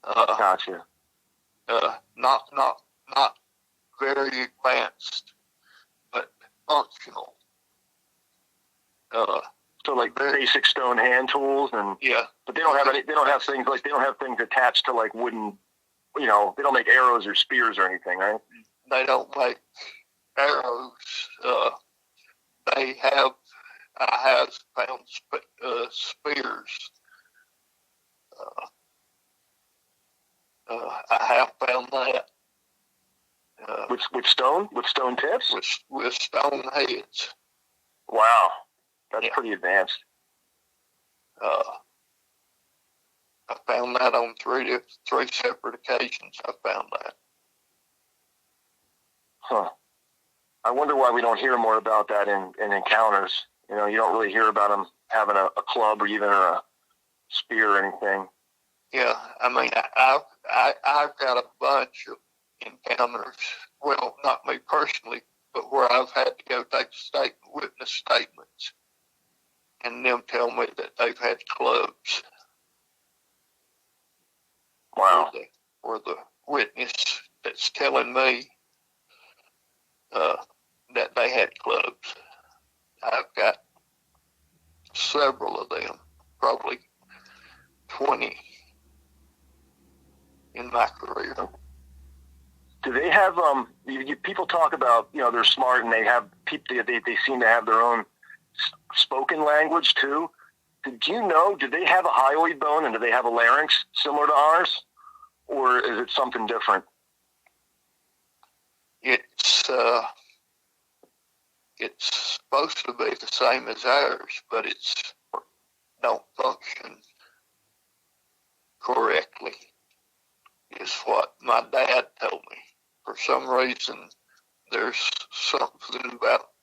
Gotcha. Not very advanced, but functional. So like basic stone hand tools, and yeah, but they don't have things attached to like wooden. They don't make arrows or spears or anything, right? They don't make arrows. I have found spears. I have found that. With stone? With stone tips? With stone heads. Wow. That's pretty advanced. I found that on three separate occasions. I found that. Huh. I wonder why we don't hear more about that in encounters. You don't really hear about them having a club or even a spear or anything. Yeah, I mean, I've got a bunch of encounters. Well, not me personally, but where I've had to go take witness statements, and them tell me that they've had clubs. Wow. Or the witness that's telling me that they had clubs. I've got several of them, probably 20 in my career. Do they have people talk about they're smart and they have they seem to have their own spoken language too? Do they have a hyoid bone and do they have a larynx similar to ours, or is it something different? It's supposed to be the same as ours, but it's don't function correctly, is what my dad told me. For some reason, there's something about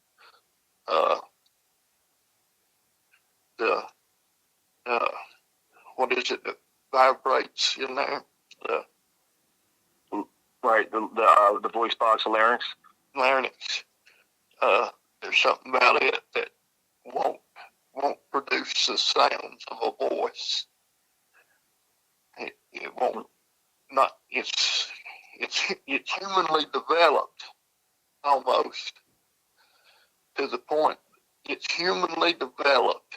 what is it that vibrates in there? The voice box, the larynx. Larynx. There's something about it that won't produce the sounds of a voice. It won't. Not. It's humanly developed, almost to the point. It's humanly developed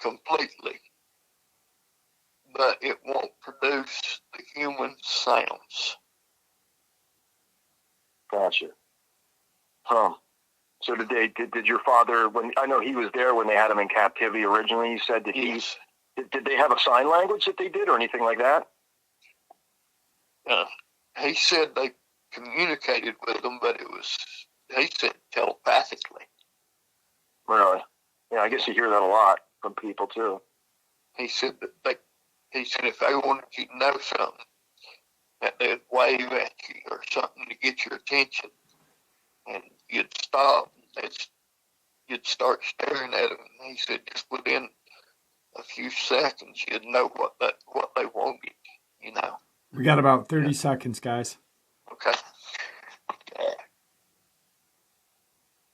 completely, but it won't produce the human sounds. Gotcha. So did your father, when I know he was there when they had him in captivity originally, you said that Yes. Did they have a sign language that they did or anything like that? He said they communicated with them, but he said telepathically. Really? Yeah, I guess you hear that a lot from people too. He said if they wanted you to know something, that they'd wave at you or something to get your attention, and you'd stop. You'd start staring at them. And he said just within a few seconds, you'd know what they wanted. You know. We got about 30 seconds, guys. Okay.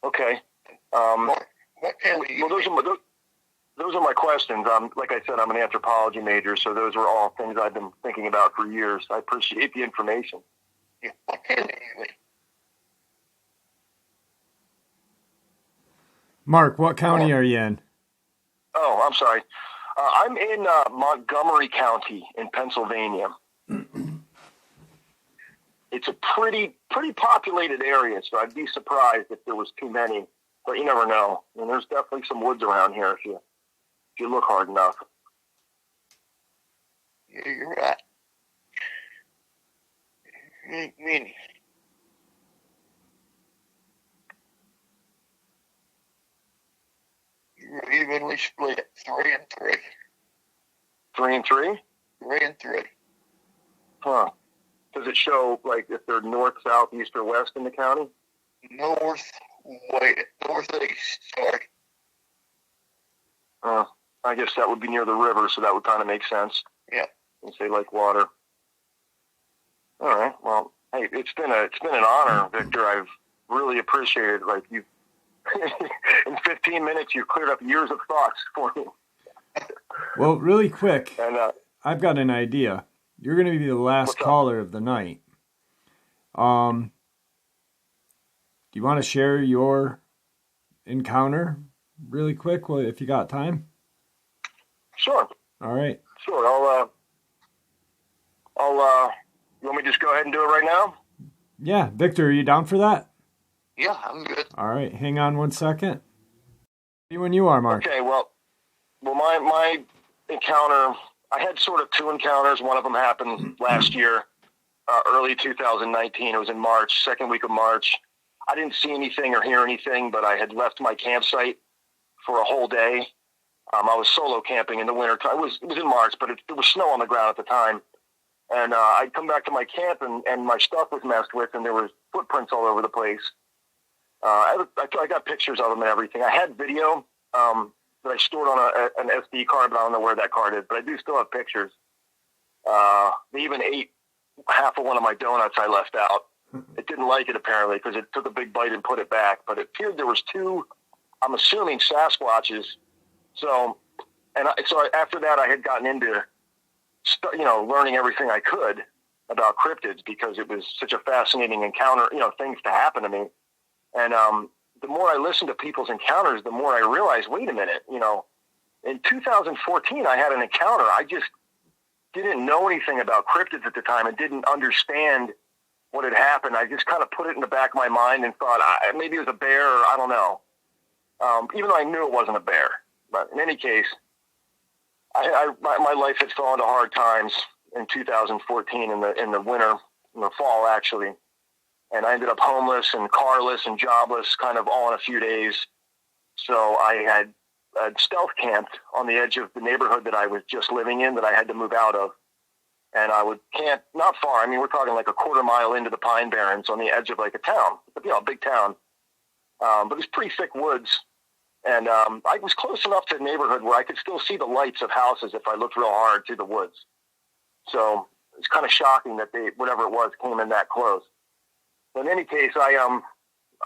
Okay. What can we? Well, those are my questions. Like I said, I'm an anthropology major, so those are all things I've been thinking about for years. I appreciate the information. Yeah, what can we? Mark, what county are you in? Oh, I'm sorry. I'm in Montgomery County in Pennsylvania. It's a pretty populated area, so I'd be surprised if there was too many. But you never know. I mean, there's definitely some woods around here if you look hard enough. Yeah, you're right. Ain't many. You're evenly split, 3 and 3. 3 and 3? 3 and 3. Huh. Does it show, like, if they're north, south, east, or west in the county? Northeast, sorry. I guess that would be near the river, so that would kind of make sense. Yeah. And say like water. All right. Well, hey, it's been an honor, Victor. I've really appreciated it. Like you, in 15 minutes, you've cleared up years of thoughts for me. Well, really quick, And I've got an idea. You're going to be the last caller of the night. Do you want to share your encounter really quick, if you got time? Sure. All right. Sure. You want me to just go ahead and do it right now? Yeah. Victor, are you down for that? Yeah, I'm good. All right. Hang on 1 second. When you are, Mark. Okay. Well, my encounter, I had sort of 2 encounters. One of them happened last year, early 2019. It was in March, second week of March. I didn't see anything or hear anything, but I had left my campsite for a whole day. I was solo camping in the winter time. It was in March, but there was snow on the ground at the time. And I'd come back to my camp, and my stuff was messed with, and there was footprints all over the place. I got pictures of them and everything. I had video that I stored on an SD card, but I don't know where that card is. But I do still have pictures. They even ate half of one of my donuts I left out. It didn't like it, apparently, because it took a big bite and put it back. But it appeared there was 2, I'm assuming, Sasquatches. So after that, I had gotten into, learning everything I could about cryptids because it was such a fascinating encounter, things to happen to me. And the more I listened to people's encounters, the more I realized, wait a minute, in 2014, I had an encounter. I just didn't know anything about cryptids at the time and didn't understand what had happened. I just kind of put it in the back of my mind and thought maybe it was a bear or I don't know, even though I knew it wasn't a bear. But in any case, my life had fallen to hard times in 2014 in the winter, in the fall actually, and I ended up homeless and carless and jobless, kind of all in a few days. So I had stealth camped on the edge of the neighborhood that I was just living in that I had to move out of, and I would camp not far. I mean, we're talking like a quarter mile into the Pine Barrens on the edge of like a town, a big town, but it was pretty thick woods. And I was close enough to the neighborhood where I could still see the lights of houses if I looked real hard through the woods. So it's kind of shocking that whatever it was, came in that close. But in any case, I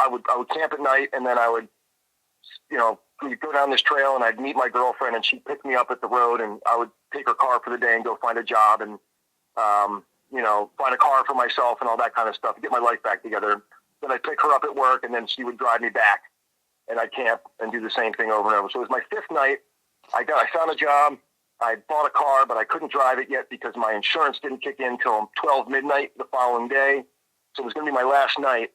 would camp at night, and then I would, we'd go down this trail, and I'd meet my girlfriend, and she'd pick me up at the road, and I would take her car for the day and go find a job and, find a car for myself and all that kind of stuff to get my life back together. Then I'd pick her up at work, and then she would drive me back. And I'd camp and do the same thing over and over. So it was my 5th night. I found a job. I bought a car, but I couldn't drive it yet because my insurance didn't kick in until 12 midnight the following day. So it was going to be my last night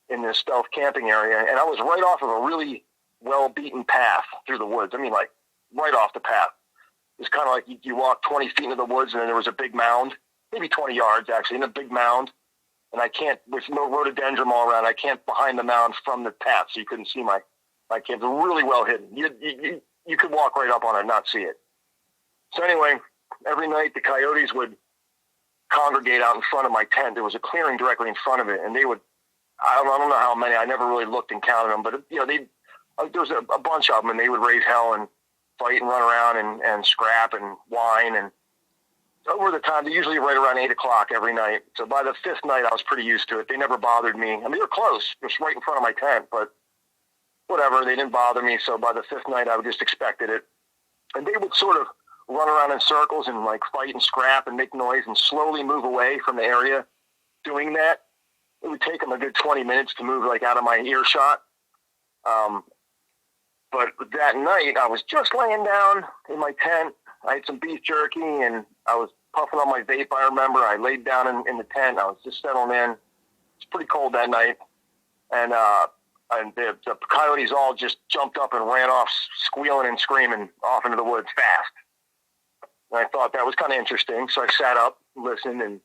in this stealth camping area. And I was right off of a really well-beaten path through the woods. I mean, like right off the path. It's kind of like you walk 20 feet into the woods, and then there was a big mound, maybe 20 yards actually, in a big mound. And I can't, with no rhododendron all around, I can't behind the mound from the path, so you couldn't see my camp. Really well hidden. You could walk right up on it and not see it. So anyway, every night the coyotes would congregate out in front of my tent. There was a clearing directly in front of it, and they would, I don't know how many, I never really looked and counted them, but there was a bunch of them, and they would raise hell and fight and run around and scrap and whine. And over the time, they usually right around 8 o'clock every night. So by the 5th night, I was pretty used to it. They never bothered me. I mean, they were close, just right in front of my tent, but whatever, they didn't bother me. So by the 5th night, I just expected it. And they would sort of run around in circles and like fight and scrap and make noise and slowly move away from the area doing that. It would take them a good 20 minutes to move like out of my earshot. But that night I was just laying down in my tent. I had some beef jerky and I was puffing on my vape. I remember I laid down in the tent. I was just settling in. It's pretty cold that night. And the coyotes all just jumped up and ran off squealing and screaming off into the woods fast. And I thought that was kind of interesting. So I sat up, listened, and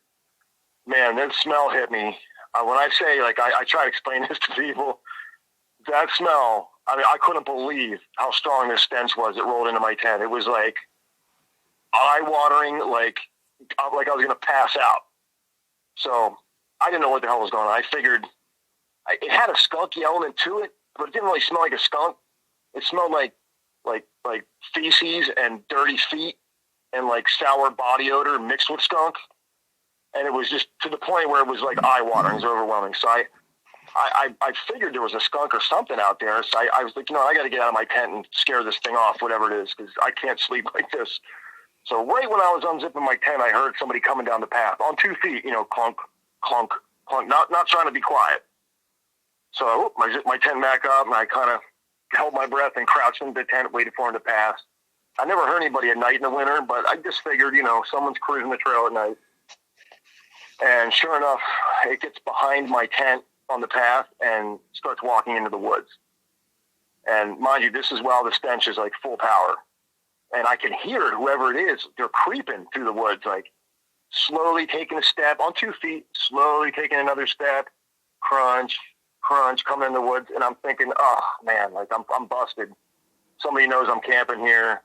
man, that smell hit me. When I say, like, I try to explain this to people, that smell, I mean, I couldn't believe how strong this stench was that rolled into my tent. It was like eye-watering, like I was going to pass out. So I didn't know what the hell was going on. I figured it had a skunky element to it, but it didn't really smell like a skunk. It smelled like feces and dirty feet and like sour body odor mixed with skunk. And it was just to the point where it was like eye-watering. It was overwhelming. So I figured there was a skunk or something out there. So I was like, I got to get out of my tent and scare this thing off, whatever it is, because I can't sleep like this. So right when I was unzipping my tent, I heard somebody coming down the path on 2 feet, clunk, clunk, clunk, not trying to be quiet. So I zipped my tent back up, and I kind of held my breath and crouched into the tent, waited for him to pass. I never heard anybody at night in the winter, but I just figured, someone's cruising the trail at night. And sure enough, it gets behind my tent on the path and starts walking into the woods. And mind you, this is while the stench is like full power. And I can hear it, whoever it is, they're creeping through the woods, like slowly taking a step on 2 feet, slowly taking another step, crunch, crunch, coming in the woods. And I'm thinking, oh man, like I'm busted. Somebody knows I'm camping here.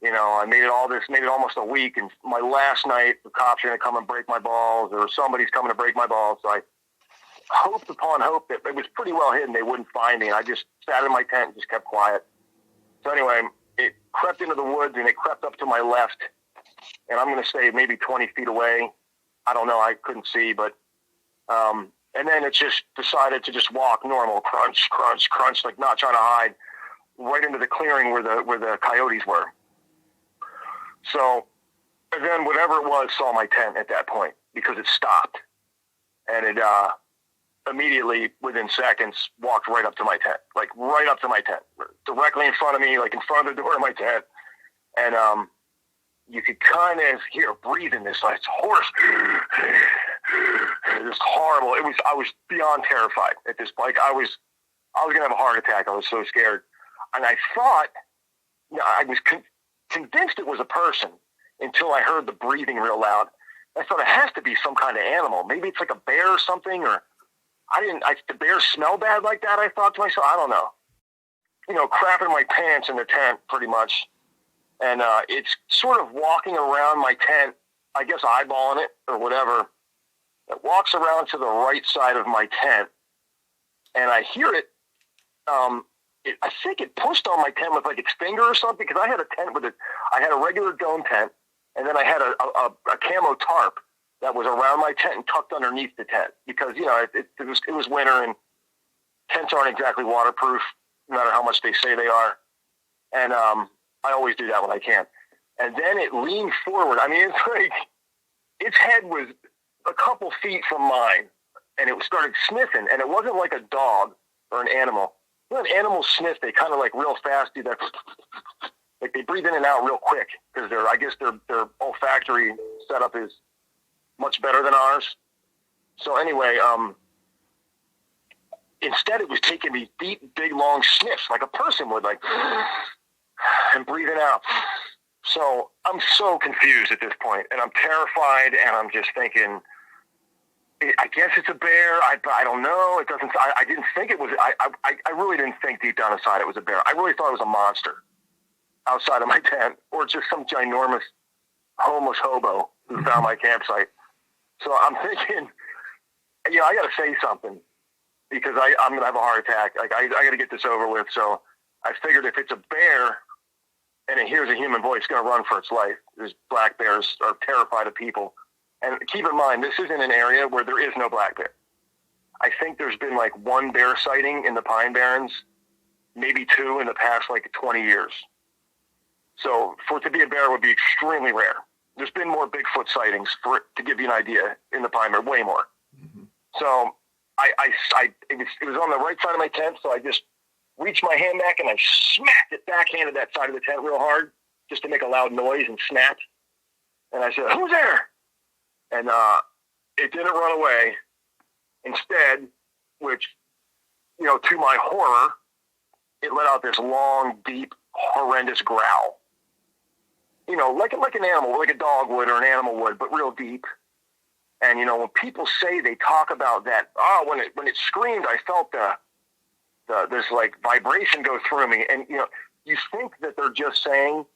I made it almost a week, and my last night, the cops are going to come and break my balls, or somebody's coming to break my balls. So I hoped upon hope that it was pretty well hidden. They wouldn't find me. And I just sat in my tent and just kept quiet. So anyway, it crept into the woods, and it crept up to my left, and I'm going to say maybe 20 feet away. I don't know. I couldn't see, but, and then it just decided to just walk normal, crunch, crunch, crunch, like not trying to hide, right into the clearing where the coyotes were. So, and then whatever it was saw my tent at that point because it stopped. And it immediately, within seconds, walked right up to my tent, like right up to my tent, directly in front of me, like in front of the door of my tent. And you could kind of hear breathing, this like hoarse, just horrible. I was beyond terrified at this point. I was going to have a heart attack. I was so scared. And I thought, I was convinced it was a person until I heard the breathing real loud. I thought it has to be some kind of animal. Maybe it's like a bear or something, or the bears smell bad like that, I thought to myself. I don't know. Crapping my pants in the tent pretty much. And it's sort of walking around my tent, I guess eyeballing it or whatever. It walks around to the right side of my tent, and I hear it. I think it pushed on my tent with like its finger or something, because I had a tent I had a regular dome tent, and then I had a camo tarp that was around my tent and tucked underneath the tent, because it was winter and tents aren't exactly waterproof, no matter how much they say they are. And I always do that when I can. And then it leaned forward. I mean, it's like its head was a couple feet from mine, and it started sniffing. And it wasn't like a dog or an animal. When animals sniff, they kind of like real fast do that, like they breathe in and out real quick, because I guess their olfactory setup is much better than ours. So anyway, instead it was taking these deep, big, long sniffs like a person would, like, and breathing out So I'm so confused at this point, and I'm terrified, and I'm just thinking, I guess it's a bear. I don't know. It doesn't. I didn't think it was. I really didn't think deep down inside it was a bear. I really thought it was a monster outside of my tent, or just some ginormous homeless hobo who found my campsite. So I'm thinking, I got to say something because I'm going to have a heart attack. Like I got to get this over with. So I figured if it's a bear and it hears a human voice, it's going to run for its life. These black bears are terrified of people. And keep in mind, this isn't an area where there is no black bear. I think there's been like one bear sighting in the Pine Barrens, maybe two in the past like 20 years. So for it to be a bear would be extremely rare. There's been more Bigfoot sightings, to give you an idea, in the Pine Barrens, way more. Mm-hmm. So it was on the right side of my tent, so I just reached my hand back and I smacked it, backhanded that side of the tent real hard just to make a loud noise and snap. And I said, "Who's there?" And it didn't run away. Instead, which, to my horror, it let out this long, deep, horrendous growl. Like an animal, like a dog would or an animal would, but real deep. And, when people say they talk about that, when it screamed, I felt this like vibration go through me. And, you think that they're just saying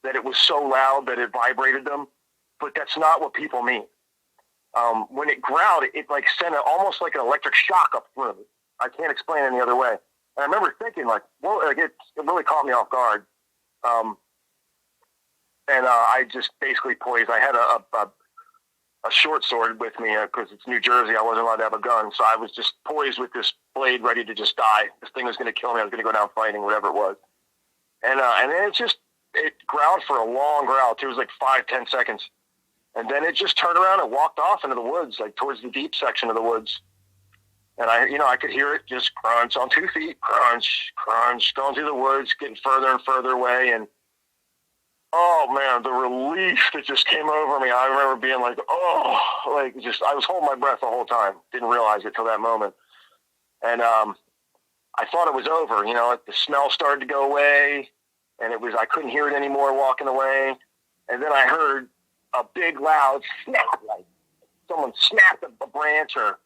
that it was so loud that it vibrated them, but that's not what people mean. When it growled, it like sent almost like an electric shock up through me. I can't explain it any other way. And I remember thinking it really caught me off guard. And I just basically poised. I had a short sword with me because it's New Jersey. I wasn't allowed to have a gun. So I was just poised with this blade ready to just die. This thing was going to kill me. I was going to go down fighting, whatever it was. And then it growled for a long growl. It was like 5-10 seconds. And then it just turned around and walked off into the woods, like towards the deep section of the woods. And I could hear it just crunch on 2 feet, crunch, crunch, going through the woods, getting further and further away. And oh man, the relief that just came over me. I remember being like, I was holding my breath the whole time. Didn't realize it till that moment. And I thought it was over. The smell started to go away, and I couldn't hear it anymore walking away. And then I heard a big loud snap, like someone snapped a branch or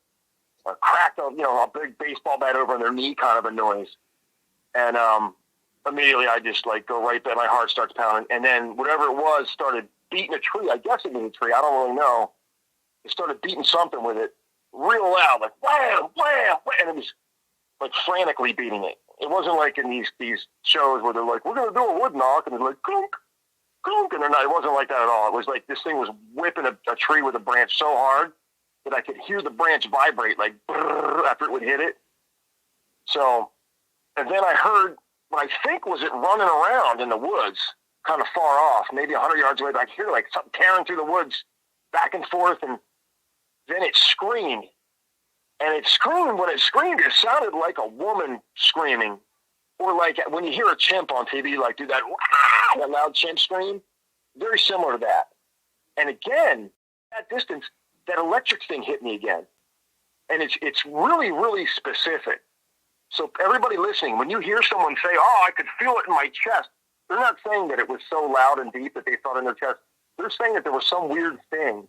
cracked a big baseball bat over their knee, kind of a noise. And immediately I just like go right there. My heart starts pounding. And then whatever it was started beating a tree. I guess it was a tree. I don't really know. It started beating something with it real loud, like wham, wham, wham. And it was like frantically beating it. It wasn't like in these shows where they're like, we're going to do a wood knock. And they're like, clunk. And it wasn't like that at all. It was like this thing was whipping a tree with a branch so hard that I could hear the branch vibrate like after it would hit it. So, and then I heard what I think was it running around in the woods, kind of far off, maybe 100 yards away. But I could hear like something tearing through the woods back and forth. And then it screamed. And it screamed. When it screamed, it sounded like a woman screaming. Or like when you hear a chimp on TV, like do that loud chimp scream, very similar to that. And again, at distance, that electric thing hit me again. And it's really, really specific. So everybody listening, when you hear someone say, I could feel it in my chest, they're not saying that it was so loud and deep that they felt it in their chest. They're saying that there was some weird thing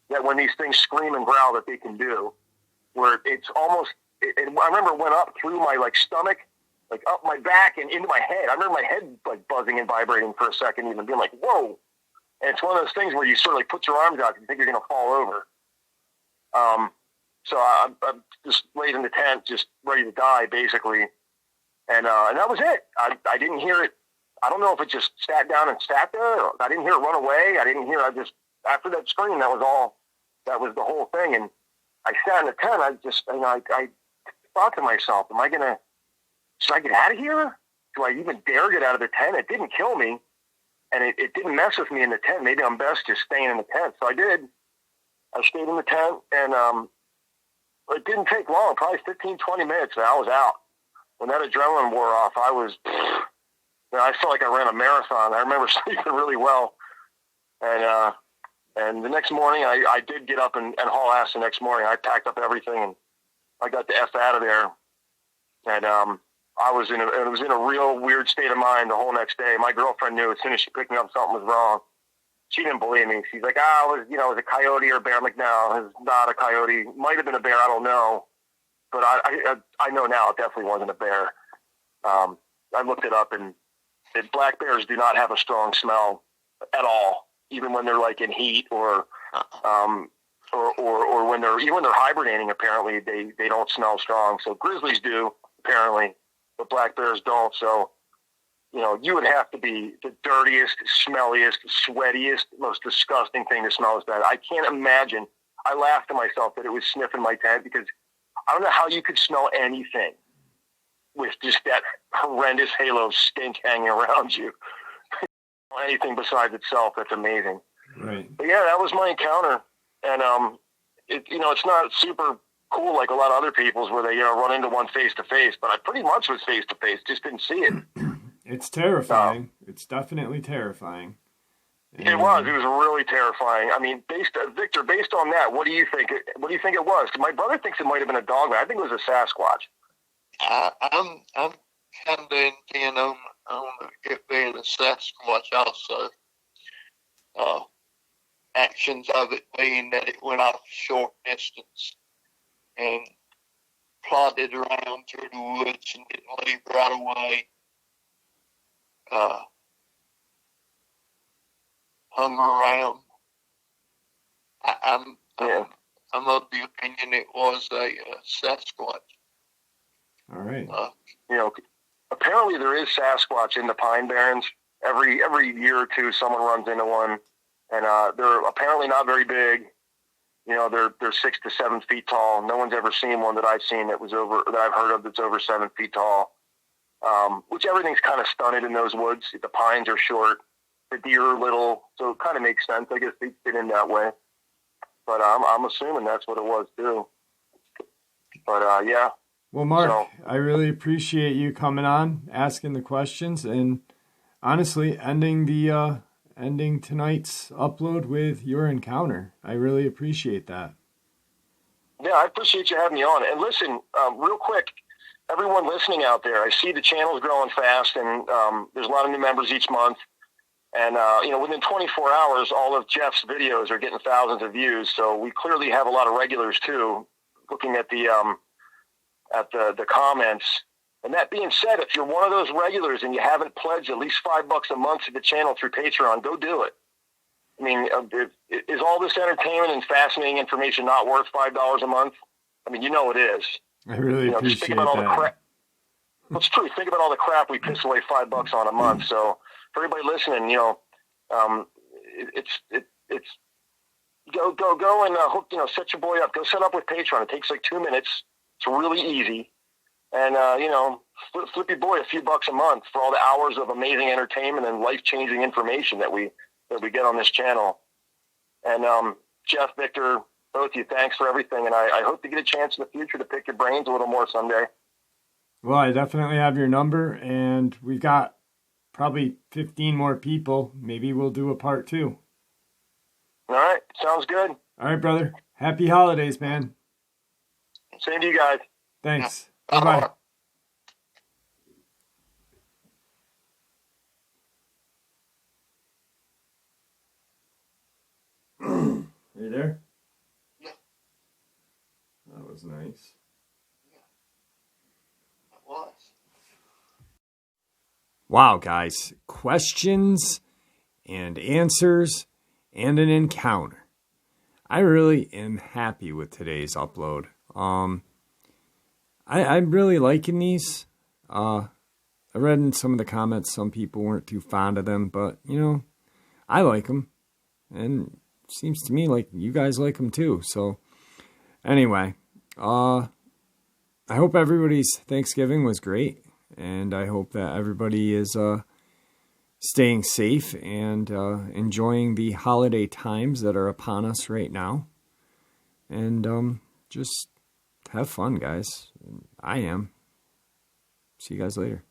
that when these things scream and growl that they can do, where it's almost, I remember it went up through my stomach, like up my back and into my head. I remember my head like buzzing and vibrating for a second, even being like, whoa. And it's one of those things where you sort of like put your arms out and you think you're going to fall over. So I'm just laid in the tent, just ready to die, basically. And that was it. I didn't hear it. I don't know if it just sat down and sat there. Or I didn't hear it run away. After that scream, that was all. That was the whole thing. And I sat in the tent. I thought to myself, should I get out of here? Do I even dare get out of the tent? It didn't kill me. And it didn't mess with me in the tent. Maybe I'm best just staying in the tent. So I did. I stayed in the tent, and it didn't take long, probably 15, 20 minutes, and I was out. When that adrenaline wore off, I felt like I ran a marathon. I remember sleeping really well. And the next morning, I did get up and haul ass the next morning. I packed up everything, and I got the F out of there. And I was in a real weird state of mind the whole next day. My girlfriend knew as soon as she picked me up something was wrong. She didn't believe me. She's like, it was a coyote or a bear. I'm like, no, it's not a coyote. Might have been a bear. I don't know. But I know now it definitely wasn't a bear. I looked it up, and black bears do not have a strong smell at all, even when they're like in heat or when they're hibernating. Apparently, they don't smell strong. So grizzlies do apparently, but black bears don't. So you would have to be the dirtiest, smelliest, sweatiest, most disgusting thing to smell as bad. I can't imagine. I laughed to myself that it was sniffing my tent because I don't know how you could smell anything with just that horrendous halo of stink hanging around you. Anything besides itself, that's amazing. Right. But yeah, that was my encounter. And, it's not super cool like a lot of other people's where they, run into one face to face, but I pretty much was face to face, just didn't see it. It's terrifying. It's definitely terrifying. And it was really terrifying. I mean, Victor, based on that, what do you think? What do you think it was? My brother thinks it might have been a Dogman. I think it was a Sasquatch. I'm kind of intent on it being a Sasquatch also. Actions of it being that it went off short distance and plodded around through the woods and didn't leave right away. Hung around. I'm of the opinion it was a Sasquatch. All right. Apparently there is Sasquatch in the Pine Barrens. Every year or two, someone runs into one, and they're apparently not very big. They're 6 to 7 feet tall. No one's ever seen one that I've seen that I've heard of that's over 7 feet tall. Which everything's kind of stunted in those woods. The pines are short, the deer are little, so it kind of makes sense. I guess they fit in that way. But I'm assuming that's what it was too. But yeah. Well, Mark, I really appreciate you coming on, asking the questions, and honestly ending tonight's upload with your encounter. I really appreciate that. Yeah, I appreciate you having me on. And listen, real quick, everyone listening out there, I see the channel's growing fast, and there's a lot of new members each month. And, within 24 hours, all of Jeff's videos are getting thousands of views. So we clearly have a lot of regulars, too, looking at the comments. And that being said, if you're one of those regulars and you haven't pledged at least $5 a month to the channel through Patreon, go do it. I mean, is all this entertainment and fascinating information not worth $5 a month? I mean, it is. I really appreciate just think about all that. the crap. Well, it's true. Think about all the crap we piss away $5 on a month. So for everybody listening, it's go and hook, set your boy up. Go set up with Patreon. It takes like 2 minutes. It's really easy. And, flip your boy a few bucks a month for all the hours of amazing entertainment and life-changing information that we get on this channel. And Jeff, Victor, both of you, thanks for everything. And I hope to get a chance in the future to pick your brains a little more someday. Well, I definitely have your number, and we've got probably 15 more people. Maybe we'll do a part 2. All right. Sounds good. All right, brother. Happy holidays, man. Same to you guys. Thanks. Bye-bye. Are you there? Yeah. That was nice. It was. Wow, guys. Questions and answers and an encounter. I really am happy with today's upload. I'm really liking these. I read in some of the comments some people weren't too fond of them, but, I like them. And it seems to me like you guys like them too. So, anyway, I hope everybody's Thanksgiving was great. And I hope that everybody is staying safe and enjoying the holiday times that are upon us right now. And just have fun, guys. I am. See you guys later.